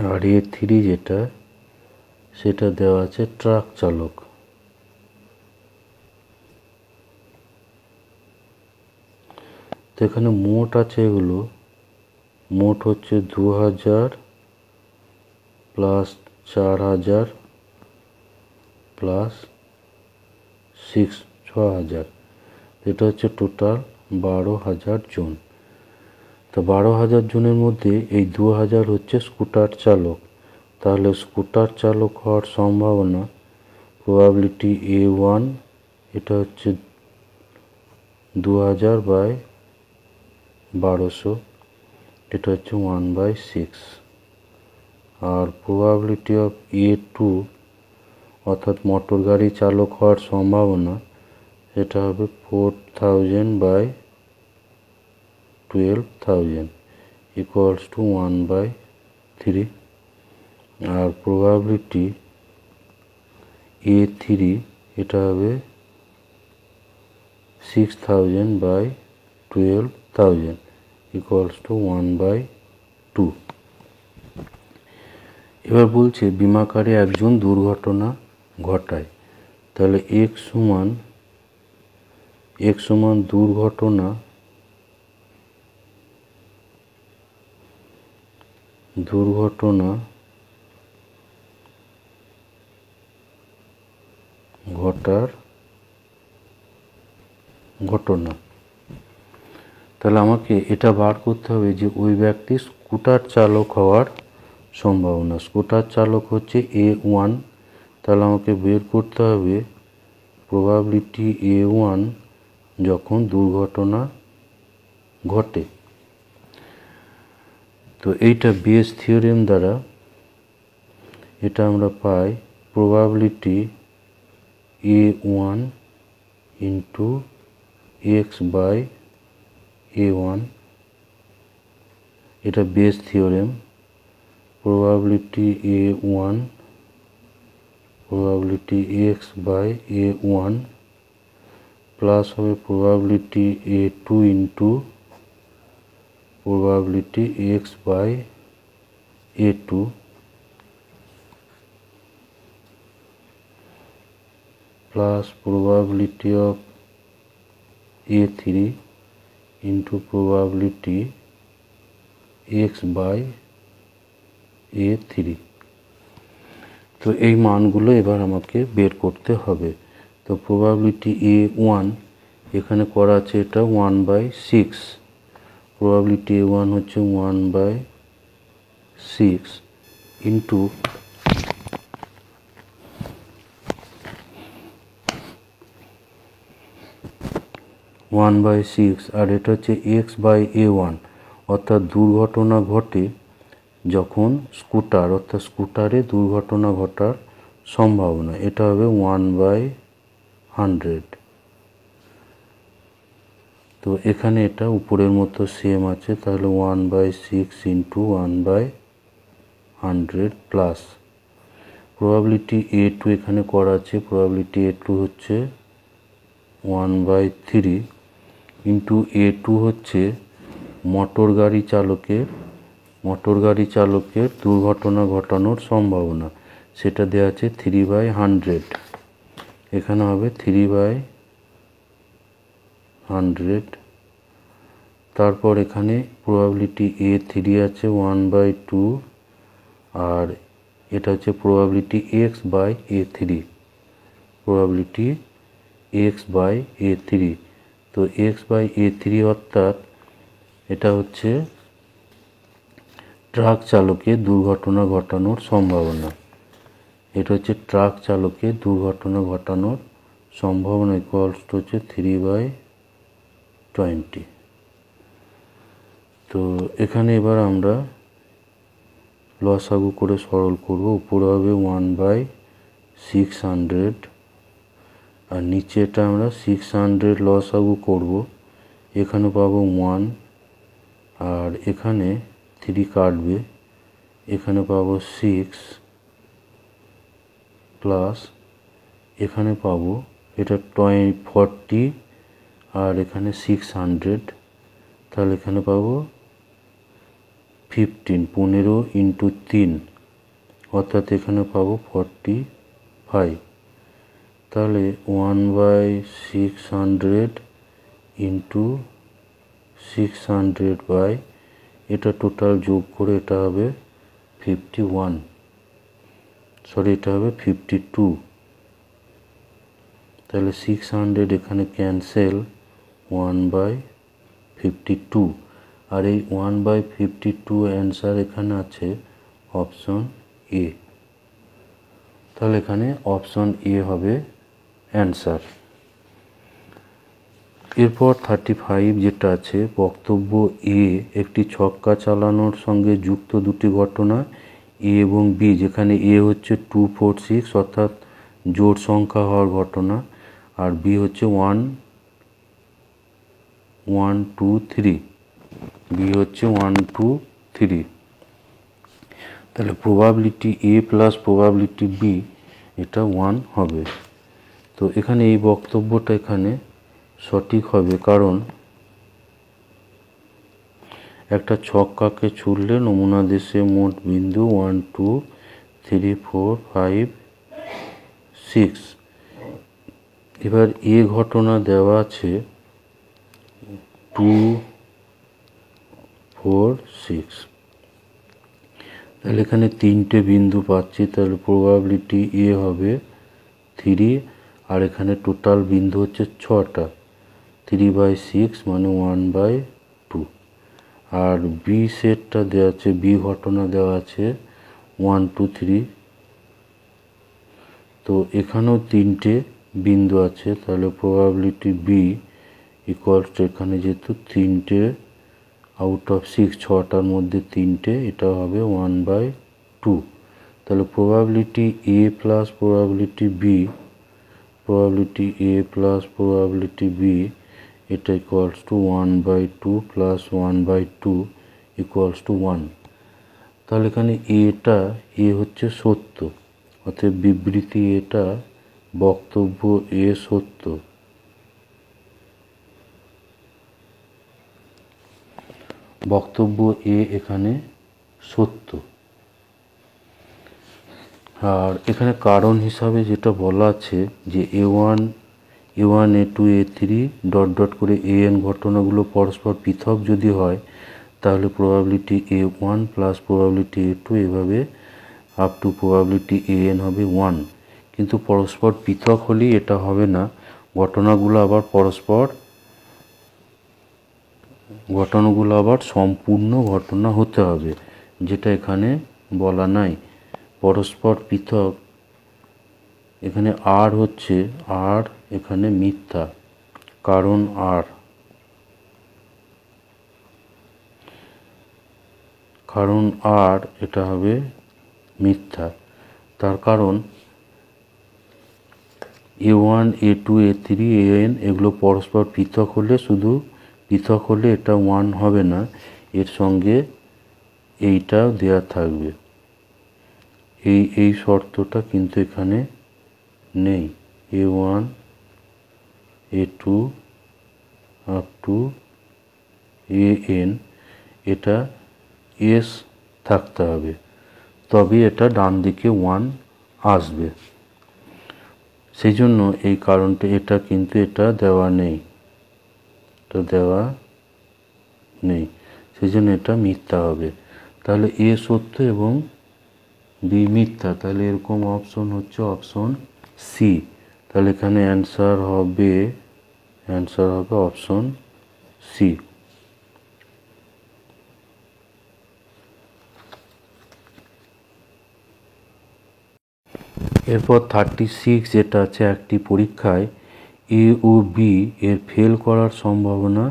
আর A3 যেটা, সেটা দেওয়া আছে ট্রাক চালক। তো এখানে মোট আছে এগুলো, মোট হচ্ছে 2000 প্লাস 4000 প্লাস 6000, এটা হচ্ছে টোটাল 12,000 জন। তো 12,000 জনের মধ্যে এই 2000 হচ্ছে স্কুটার চালক, তাহলে স্কুটার চালক হওয়ার সম্ভাবনা প্রবাবিলিটি A1, এটা হচ্ছে 2000/1200, এটা হচ্ছে 1/6। আর প্রবাবিলিটি অফ A2 অর্থাৎ মোটর গাড়ি চালক হওয়ার সম্ভাবনা, এটা হবে 4000/12,000 equals to 1/3। R probability A3 এটা হবে 6000/12,000 ইকুয়ালস টু 1/2। এবার বলছে বিমাকারী একজন দুর্ঘটনা ঘটায়, তাহলে x সমান দুর্ঘটনা ঘটার ঘটনা। তাহলে আমাকে এটা বার করতে হবে যে ওই ব্যক্তি স্কুটার চালক হওয়ার সম্ভাবনা। স্কুটার চালক হচ্ছে A1, তাহলে আমাকে বের করতে হবে প্রবাবিলিটি A1 যখন দুর্ঘটনা ঘটে। তো এইটা বেজ থিওরেম দ্বারা এটা আমরা পাই প্রবাবিলিটি A1 ইন্টু x/A1, এটা Bayes theorem. Probability A1 probability x/A1 plus হবে probability A2 into probability x/A2 plus probability of A3 into probability x/A3। তো এই মানগুলো এবার আমাকে বের করতে হবে। তো প্রবাবিলিটি A1 এখানে করা আছে, এটা 1/6। প্রবাবিলিটি A1 হচ্ছে 1/6 ইন্টু 1/6, আর এটা হচ্ছে x/A1, অর্থাৎ দুর্ঘটনা ঘটে যখন স্কুটারে দুর্ঘটনা ঘটার সম্ভাবনা, এটা হবে 1/100। তো এখানে এটা উপরের মতো সেম আছে, তাহলে 1/6 ইন্টু 1/100 প্লাস প্রবাবিলিটি A2 এখানে করা আছে। প্রবাবিলিটি A2 হচ্ছে 1/3 ইন্টু A2 হচ্ছে মোটর গাড়ি চালকের দুর্ঘটনা ঘটানোর সম্ভাবনা, সেটা দেওয়া আছে 3/100, এখানে হবে 3/100 তারপর এখানে প্রবাবিলিটি A3 আছে 1/2, আর এটা হচ্ছে প্রবাবিলিটি x/A3, প্রবাবিলিটি x/A3। তো x/A3 অর্থাৎ এটা হচ্ছে ট্রাক চালকের দুর্ঘটনা ঘটানোর সম্ভাবনা। এটা হচ্ছে ট্রাক চালকের দুর্ঘটনা ঘটানোর সম্ভাবনা ইকুয়ালস টু হচ্ছে 3/20। তো এখানে এবার আমরা লসাগু করে সরল করব। উপরে হবে 1/600, আর নিচেটা আমরা 600 লসাগু করব। এখানে পাবো 1, আর এখানে 3 কাটবে, এখানে পাবো 6 প্লাস এখানে পাবো এটা 40, আর এখানে 600, তাহলে এখানে পাবো 15 ইন্টু 3, অর্থাৎ এখানে পাবো 45। তাহলে 1/600 ইন্টু 600 বাই এটা টোটাল যোগ করে এটা হবে 51, সরি এটা হবে 52। তাহলে 600 এখানে ক্যান্সেল, 1/52, আর এই 1/52 অ্যান্সার এখানে আছে অপশন এ। তাহলে এখানে অপশন এ হবে অ্যান্সার। এরপর 35 যেটা আছে, বক্তব্য এ একটি ছক্কা চালানোর সঙ্গে যুক্ত দুটি ঘটনা এ এবং বি, যেখানে এ হচ্ছে 2, 4, 6 অর্থাৎ জোড় সংখ্যা হওয়ার ঘটনা, আর বি হচ্ছে 1, 1, 2, 3, বি হচ্ছে 1, 2, 3। তাহলে probability A plus probability B এটা 1 হবে। তো এখানে এই বক্তব্যটা এখানে সঠিক হবে, কারণ একটা ছক্কাকে ছুড়লে নমুনা দেশে মোট বিন্দু 1, 2, 3, 4, 5, 6। এবার এ ঘটনা দেওয়া আছে 2, 4, 6, তাহলে এখানে 3টে বিন্দু পাচ্ছি, তাহলে প্রবাবিলিটি এ হবে 3, আর এখানে টোটাল বিন্দু হচ্ছে 6টা, 3/6 মানে 1/2। আর বি সেটটা দেওয়া আছে, বি ঘটনা দেওয়া আছে 1, 2, 3, তো এখানেও 3টে বিন্দু আছে, তাহলে প্রবাবিলিটি বি ইকুয়ালস টু এখানে যেহেতু 3টে আউট অফ 6, 6টার মধ্যে 3টে, এটা হবে 1/2। তাহলে probability A plus probability B, probability A plus probability B এটা equals to 1/2 plus 1/2 equals to 1। তাহলে এখানে এটা এ হচ্ছে সত্য, অর্থাৎ বিবৃতি এটা বক্তব্য এ সত্য। বক্তব্য এ এখানে সত্য। আর এখানে কারণ হিসাবে যেটা বলা আছে যে A1, A2, A3 dot dot করে AN ঘটনাগুলো পরস্পর পৃথক যদি হয়, তাহলে probability A1 plus probability A2 এভাবে আপ টু প্রবাবিলিটি AN হবে 1। কিন্তু পরস্পর পৃথক হলেই এটা হবে না, ঘটনাগুলো আবার সম্পূর্ণ ঘটনা হতে হবে, যেটা এখানে বলা নাই। পরস্পর পৃথক এখানে আর হচ্ছে আর এখানে মিথ্যা, কারণ আর এটা হবে মিথ্যা। তার কারণ A1, A2, A3, AN এগুলো পরস্পর পৃথক হলে এটা 1 হবে না, এর সঙ্গে এইটাও দেয়া থাকবে। এই শর্তটা কিন্তু এখানে নেই। A1, A2 up to AN এটা এস থাকতে হবে, তবে এটা ডান দিকে 1 আসবে। সেই জন্য এই কারণটা এটা কিন্তু এটা দেওয়া নেই, তো দেওয়া নেই, সেই জন্য এটা মিথ্যা হবে। তাহলে এ সত্য এবং বি মিথ্যা, তাহলে এরকম অপশন হচ্ছে অপশন সি। তাহলে এখানে অ্যান্সার হবে অপশন সি। এরপর 36 যেটা আছে, একটি পরীক্ষায় এ ও বি এর ফেল করার সম্ভাবনা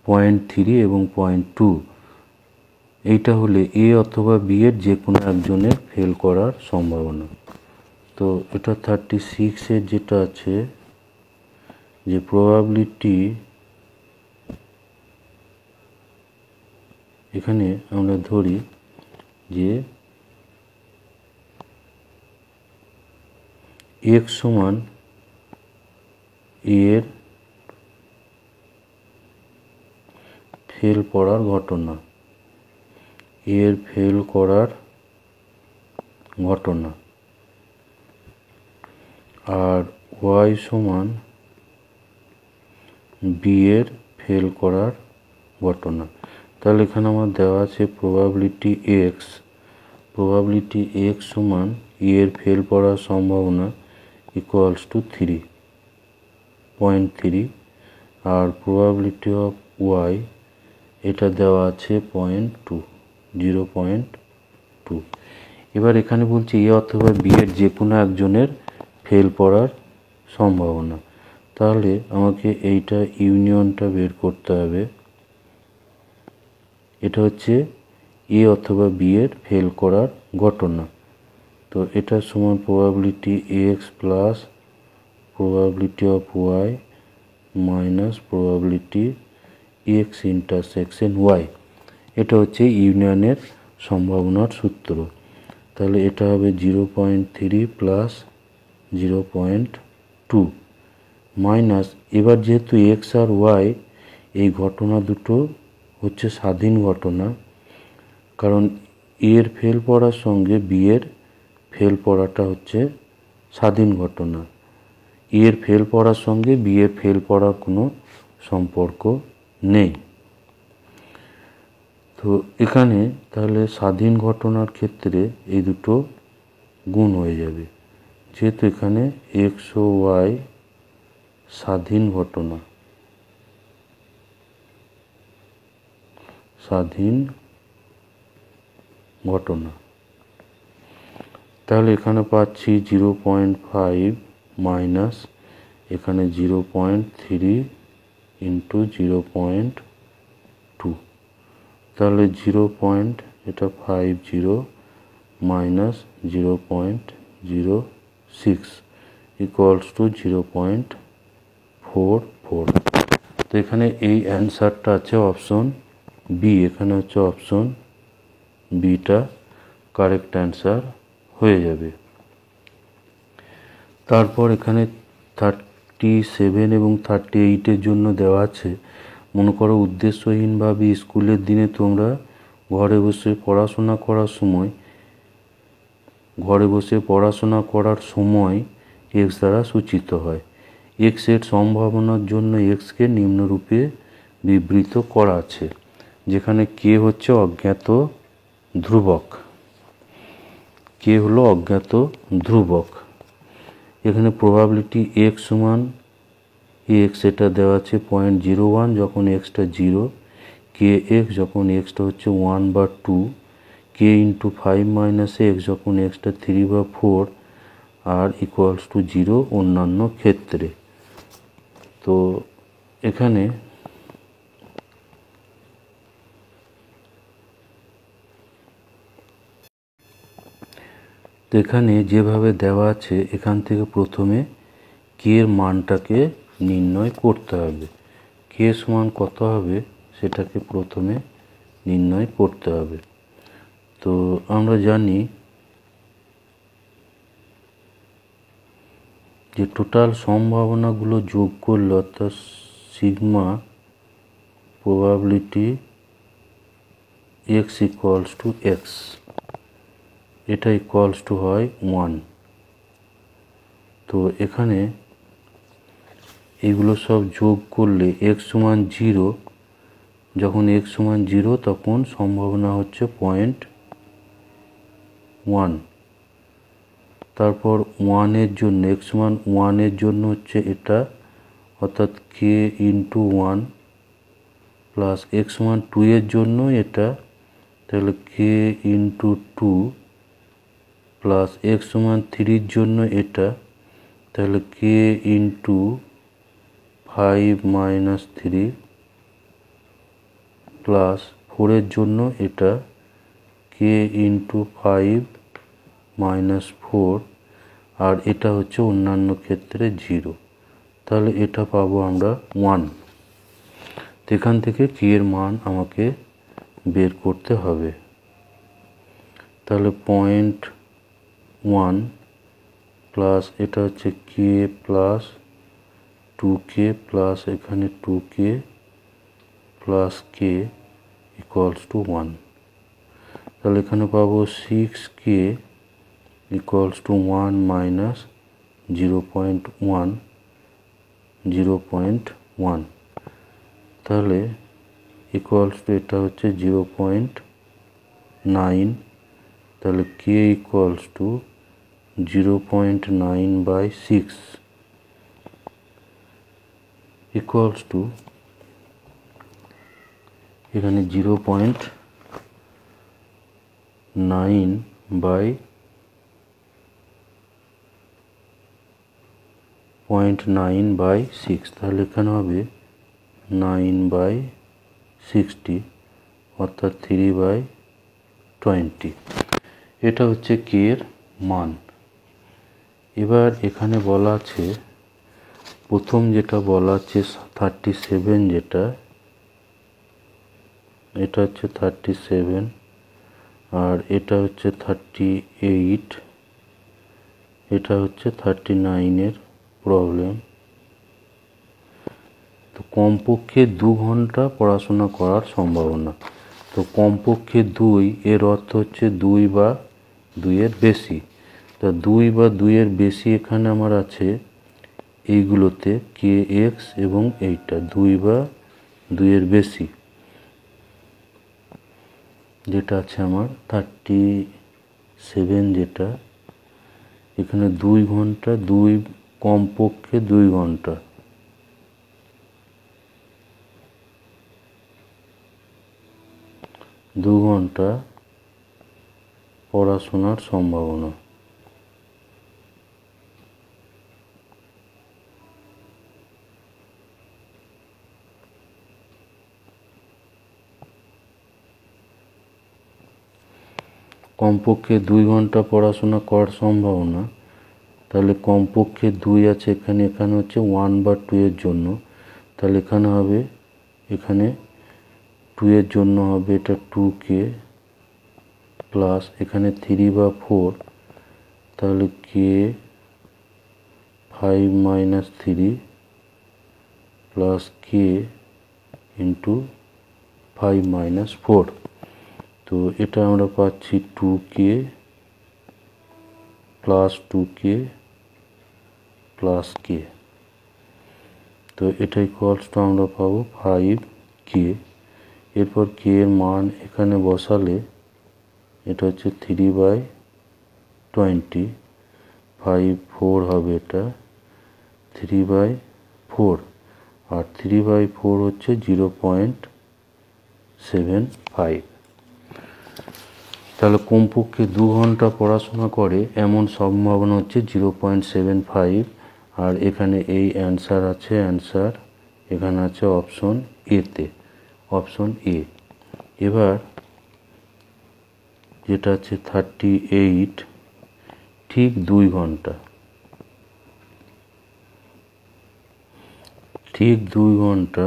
0.3 এবং 0.2। এইটা হলে এ অথবা বি এর যে কোনো একজনের ফেল করার সম্ভাবনা। তো এটা 36-এর যেটা আছে যে প্রবাবিলিটি, এখানে আমরা ধরি যে x সমান এর ফেল করার ঘটনা, আর y সমান বি এর ফেল করার ঘটনা। তাহলে এখানে আমার দেওয়া আছে প্রবাবিলিটি x সমান এর ফেল করার সম্ভাবনা ইকুয়ালস টু 0.3, আর প্রবাবিলিটি অফ y এটা দেওয়া আছে 0.2। এবার এখানে বলছি এ অথবা বি এর যে কোনো একজনের ফেল করার সম্ভাবনা। তাহলে আমাকে এইটা ইউনিয়নটা বের করতে হবে। এটা হচ্ছে এ অথবা বি এর ফেল করার ঘটনা। তো এটা সমান probability x plus probability of y minus probability x intersection y। এটা হচ্ছে ইউনিয়নের সম্ভাবনার সূত্র। তাহলে এটা হবে 0.3 প্লাস 0.2 মাইনাস, এবার যেহেতু এক্স আর ওয়াই এই ঘটনা দুটো হচ্ছে স্বাধীন ঘটনা, কারণ এর ফেল পড়ার সঙ্গে বি এর ফেল পড়াটা হচ্ছে স্বাধীন ঘটনা, এর ফেল পড়ার সঙ্গে বি এর ফেল পড়ার কোনো সম্পর্ক নেই। তো এখানে তাহলে স্বাধীন ঘটনার ক্ষেত্রে এই দুটো গুণ হয়ে যাবে, যেহেতু এখানে এক্স ও ওয়াই স্বাধীন ঘটনা। তাহলে এখানে পাচ্ছি 0.5 মাইনাস এখানে 0.3 ইন্টু 0.2, তাহলে 0.50 মাইনাস 0.06 ইকুয়ালস টু 0.44। তো এখানে এই অ্যান্সারটা আছে অপশন বি। এখানে হচ্ছে অপশন বিটা কারেক্ট অ্যান্সার হয়ে যাবে। তারপর এখানে 37 এবং 38-এর জন্য দেওয়া আছে, মনে করো উদ্দেশ্যহীনভাবে স্কুলের দিনে তোমরা ঘরে বসে পড়াশোনা করার সময় এক্স দ্বারা সূচিত হয়। এক্স এর সম্ভাবনার জন্য এক্সকে নিম্নরূপে বিবৃত করা আছে, যেখানে কে হচ্ছে অজ্ঞাত ধ্রুবক। এখানে প্রবাবিলিটি এক্স সমান এক্স এটা দেওয়া আছে 0.01 যখন এক্সটা 0, কে এক্স যখন এক্সটা হচ্ছে 1 বা 2, কে ইন্টু 5 মাইনাস এক্স যখন এক্সটা 3 বা 4, আর ইকুয়ালস টু 0 অন্যান্য ক্ষেত্রে। তো এখানে যেভাবে দেওয়া আছে, এখান থেকে প্রথমে কে এর মানটাকে নির্ণয় করতে হবে। কে সমান কত হবে সেটাকে প্রথমে নির্ণয় করতে হবে। তো আমরা জানি যে টোটাল সম্ভাবনাগুলো যোগ করলে, অর্থাৎ sigma probability x equals to x, এটা ইকুয়ালস টু হয় 1। তো এখানে এগুলো সব যোগ করলে এক্স সমান 0 যখন এক্স সমান 0 তখন সম্ভাবনা হচ্ছে 0.1। তারপর 1 জন্য এক্স সমান 1 জন্য হচ্ছে এটা, অর্থাৎ কে ইন্টু 1 প্লাস এক্স সমান 2 জন্য এটা, তাহলে কে ইন্টু 2 প্লাস এক্স সমান 3 জন্য এটা, তাহলে কে ইন্টু 5 মাইনাস 3 প্লাস 4 জন্য এটা, কে ইন্টু 5 মাইনাস 4, আর এটা হচ্ছে অন্যান্য ক্ষেত্রে 0। তাহলে এটা পাবো আমরা 1। এখান থেকে কে এর মান আমাকে বের করতে হবে। তাহলে 0.1 প্লাস এটা হচ্ছে কে প্লাস 2k প্লাস এখানে 2k plus K equals to 1। তাহলে এখানে পাবো 6k ইকুয়ালস টু 1 মাইনাস 0.1, তাহলে ইকুয়ালস টু এটা হচ্ছে 0.9। তাহলে কে ইকুয়ালস টু 0.9/6 ইকুয়ালস টু এখানে 0.9/6, তাহলে এখানে হবে 9/60 অর্থাৎ 3/20। এটা হচ্ছে কে এর মান। এবার এখানে বলা আছে, প্রথম যেটা বলা আছে 37, যেটা এটা হচ্ছে 37 আর এটা হচ্ছে 38, এটা হচ্ছে 39 প্রবলেম। তো কমপক্ষে 2 ঘন্টা পড়াশোনা করার সম্ভাবনা। তো কমপক্ষে 2 এর অর্থ হচ্ছে 2 বা 2 এর বেশি। তা 2 বা 2 এর বেশি এখানে আমার আছে এইগুলোতে কে এক্স এবং এইটা 2 বা 2 এর বেশি, যেটা আছে আমার 37, যেটা এখানে 2 ঘন্টা, 2 কমপক্ষে 2 ঘন্টা, পড়াশোনার সম্ভাবনা। কমপক্ষে 2 ঘন্টা পড়াশোনা করার সম্ভাবনা। তাহলে কমপক্ষে 2 আছে এখানে, এখানে হচ্ছে 1 বা 2 এর জন্য, তাহলে এখানে হবে, এখানে 2 এর জন্য হবে এটা 2k প্লাস এখানে 3 বা 4, তাহলে কে 5 মাইনাস 3 প্লাস কে ইন্টু 5 মাইনাস 4। তো এটা আমরা পাচ্ছি 2k প্লাস 2k প্লাস কে। তো এটা ইকুয়ালস টু আমরা পাবো 5k। এরপর কে এর মান এখানে বসালে এটা হচ্ছে 3/20, 4 হবে এটা 3/4, আর 3/4 হচ্ছে 0.75। তাহলে কমপক্ষে 2 ঘন্টা পড়াশোনা করে এমন সম্ভাবনা হচ্ছে 0.75। আর এখানে এই অ্যান্সার আছে, অ্যান্সার এখানে আছে অপশন এতে, অপশন এ। এবার যেটা আছে 38, ঠিক 2 ঘন্টা, ঠিক 2 ঘন্টা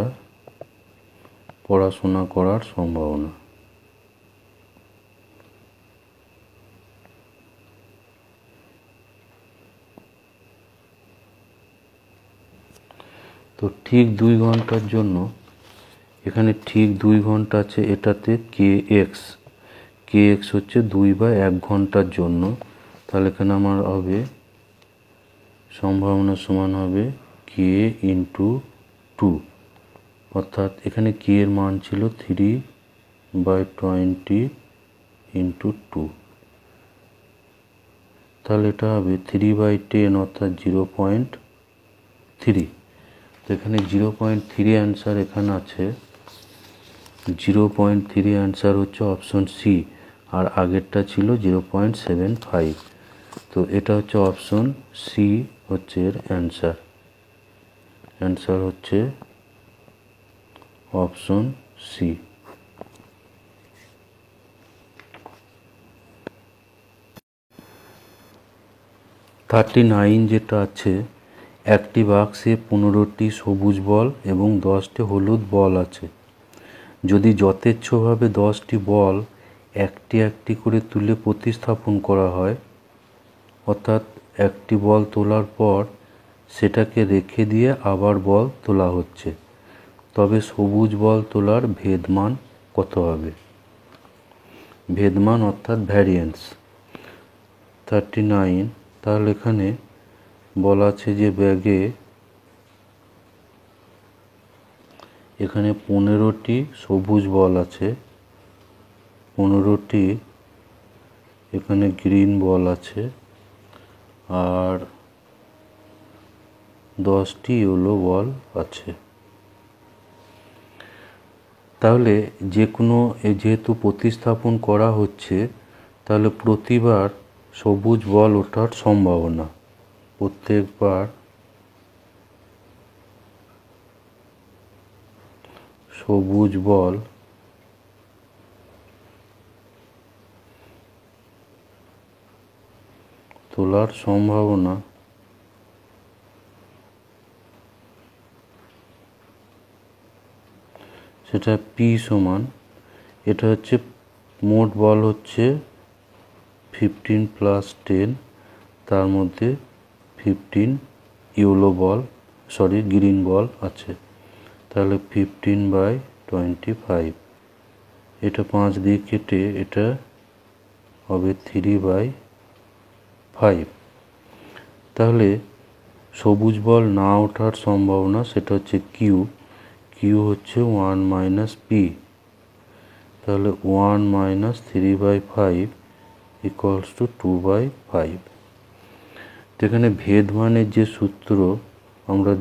পড়াশোনা করার সম্ভাবনা। তো ঠিক 2 ঘন্টার জন্য এখানে ঠিক 2 ঘন্টা আছে, এটাতে কে এক্স হচ্ছে 2 বা 1 ঘন্টার জন্য, তাহলে এখানে আমার হবে সম্ভাবনা সমান হবে কে ইন্টু 2 অর্থাৎ এখানে কি এর মান ছিল 3/20 ইন্টু 2, তাহলে এটা হবে 3/10 অর্থাৎ 0.3। তো এখানে 0.3 অ্যান্সার এখানে আছে। 0.3 অ্যান্সার হচ্ছে অপশন সি, আর আগেরটা ছিল 0.75। তো এটা হচ্ছে অপশন সি হচ্ছে এর অ্যান্সার। অ্যান্সার হচ্ছে অপশন সি। 39 যেটা আছে, একটি বাক্সে 15টি সবুজ বল এবং 10টি হলুদ বল আছে। যদি যথেচ্ছভাবে 10টি বল একটি একটি করে তুলে প্রতিস্থাপন করা হয়, অর্থাৎ একটি বল তোলার পর সেটাকে রেখে দিয়ে আবার বল তোলা হচ্ছে, তবে সবুজ বল তোলার ভেদমান কত হবে? ভেদমান অর্থাৎ ভ্যারিয়েন্স। 39, তাহলে এখানে বলা আছে যে ব্যাগে এখানে 15টি সবুজ বল আছে, 15টি এখানে গ্রিন বল আছে, আর 10টি ইয়েলো বল আছে। তাহলে যেহেতু প্রতিস্থাপন করা হচ্ছে, তাহলে প্রতিবার সবুজ বল ওঠার সম্ভাবনা, প্রত্যেকবার সবুজ বল তোলার সম্ভাবনা সেটা পি সমান, এটা হচ্ছে মোট বল হচ্ছে 15 + 10, তার মধ্যে 15 গ্রিন বল আছে, তাহলে 15/25। এটা 5 দিয়ে কেটে এটা হবে 3/5। তাহলে সবুজ বল না ওঠার সম্ভাবনা সেটা হচ্ছে কিউ হচ্ছে 1 - p, তাহলে 1 - 3/5 = 2/5। তো এখানে ভেদমানের যে সূত্র আমরা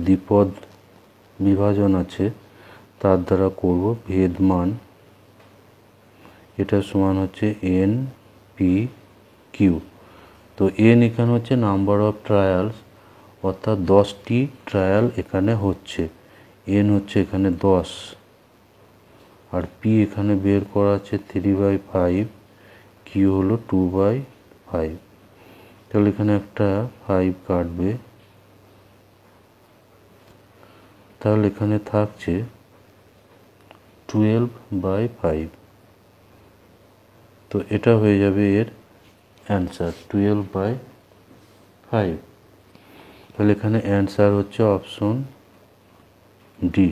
দ্বিপদ বিভাজন আছে তার দ্বারা করব। ভেদমান এটা সমান হচ্ছে NP/Q। তো n এখানে হচ্ছে নাম্বার অফ ট্রায়ালস, অর্থাৎ 10টি ট্রায়াল এখানে হচ্ছে, n হচ্ছে এখানে 10, আর p এখানে বের করা আছে 3/5, q হলো 2/5। তাহলে এখানে একটা 5 কাটবে, তাহলে এখানে থাকছে 12/5। তো এটা হয়ে যাবে এর অ্যান্সার 12/5। তাহলে এখানে অ্যান্সার হচ্ছে অপশন ডি।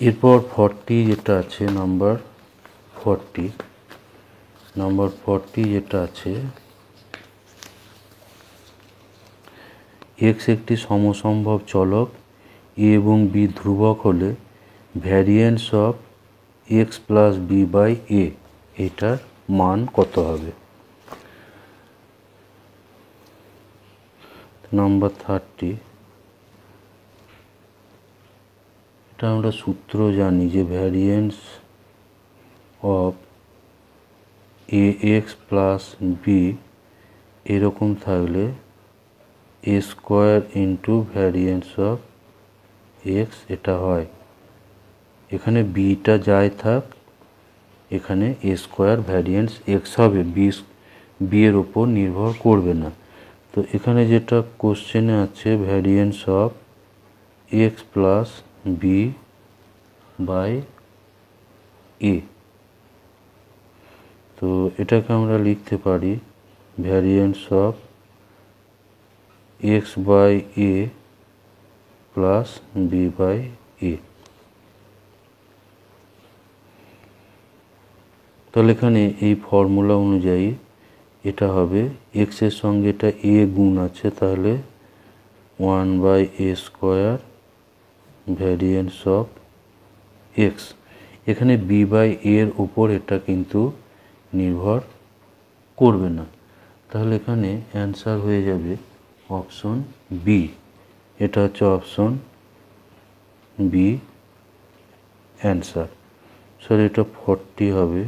এরপর 40 যেটা আছে, নাম্বার 40 যেটা আছে, x একটি সমসম্ভব চলক, a এবং b ধ্রুবক হলে ভ্যারিয়েন্স অফ x + b/a এটার মান কত হবে? নাম্বার 30, এটা আমরা সূত্র জানি যে ভ্যারিয়েন্স অফ ax + b এরকম থাকলে a square into variance of x এটা হয়। এখানে বিটা যাই থাক, এখানে a স্কোয়ার ভ্যারিয়েন্স x হবে, বি এর ওপর নির্ভর করবে না। তো এখানে যেটা কোশ্চেনে আছে ভ্যারিয়েন্স অফ x + b/a, তো এটাকে আমরা লিখতে পারি ভ্যারিয়েন্স অফ x/a + b/a। তাহলে এখানে এই ফর্মুলা অনুযায়ী এটা হবে x এর সঙ্গে এটা a গুণ আছে, তাহলে 1/a² ভ্যারিয়েন্স অফ এক্স। এখানে b/a-এর উপর এটা কিন্তু নির্ভর করবে না, তাহলে এখানে অ্যান্সার হয়ে যাবে অপশন বি। এটা হচ্ছে অপশন বি অ্যান্সার। স্যার এটা 40 হবে,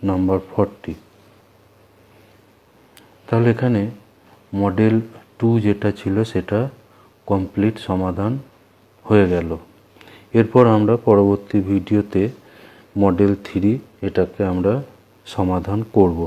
নাম্বার 40। তাহলে এখানে মডেল 2 যেটা ছিল সেটা কমপ্লিট সমাধান হয়ে গেল। এরপর আমরা পরবর্তী ভিডিওতে মডেল 3 এটাকে আমরা সমাধান করব।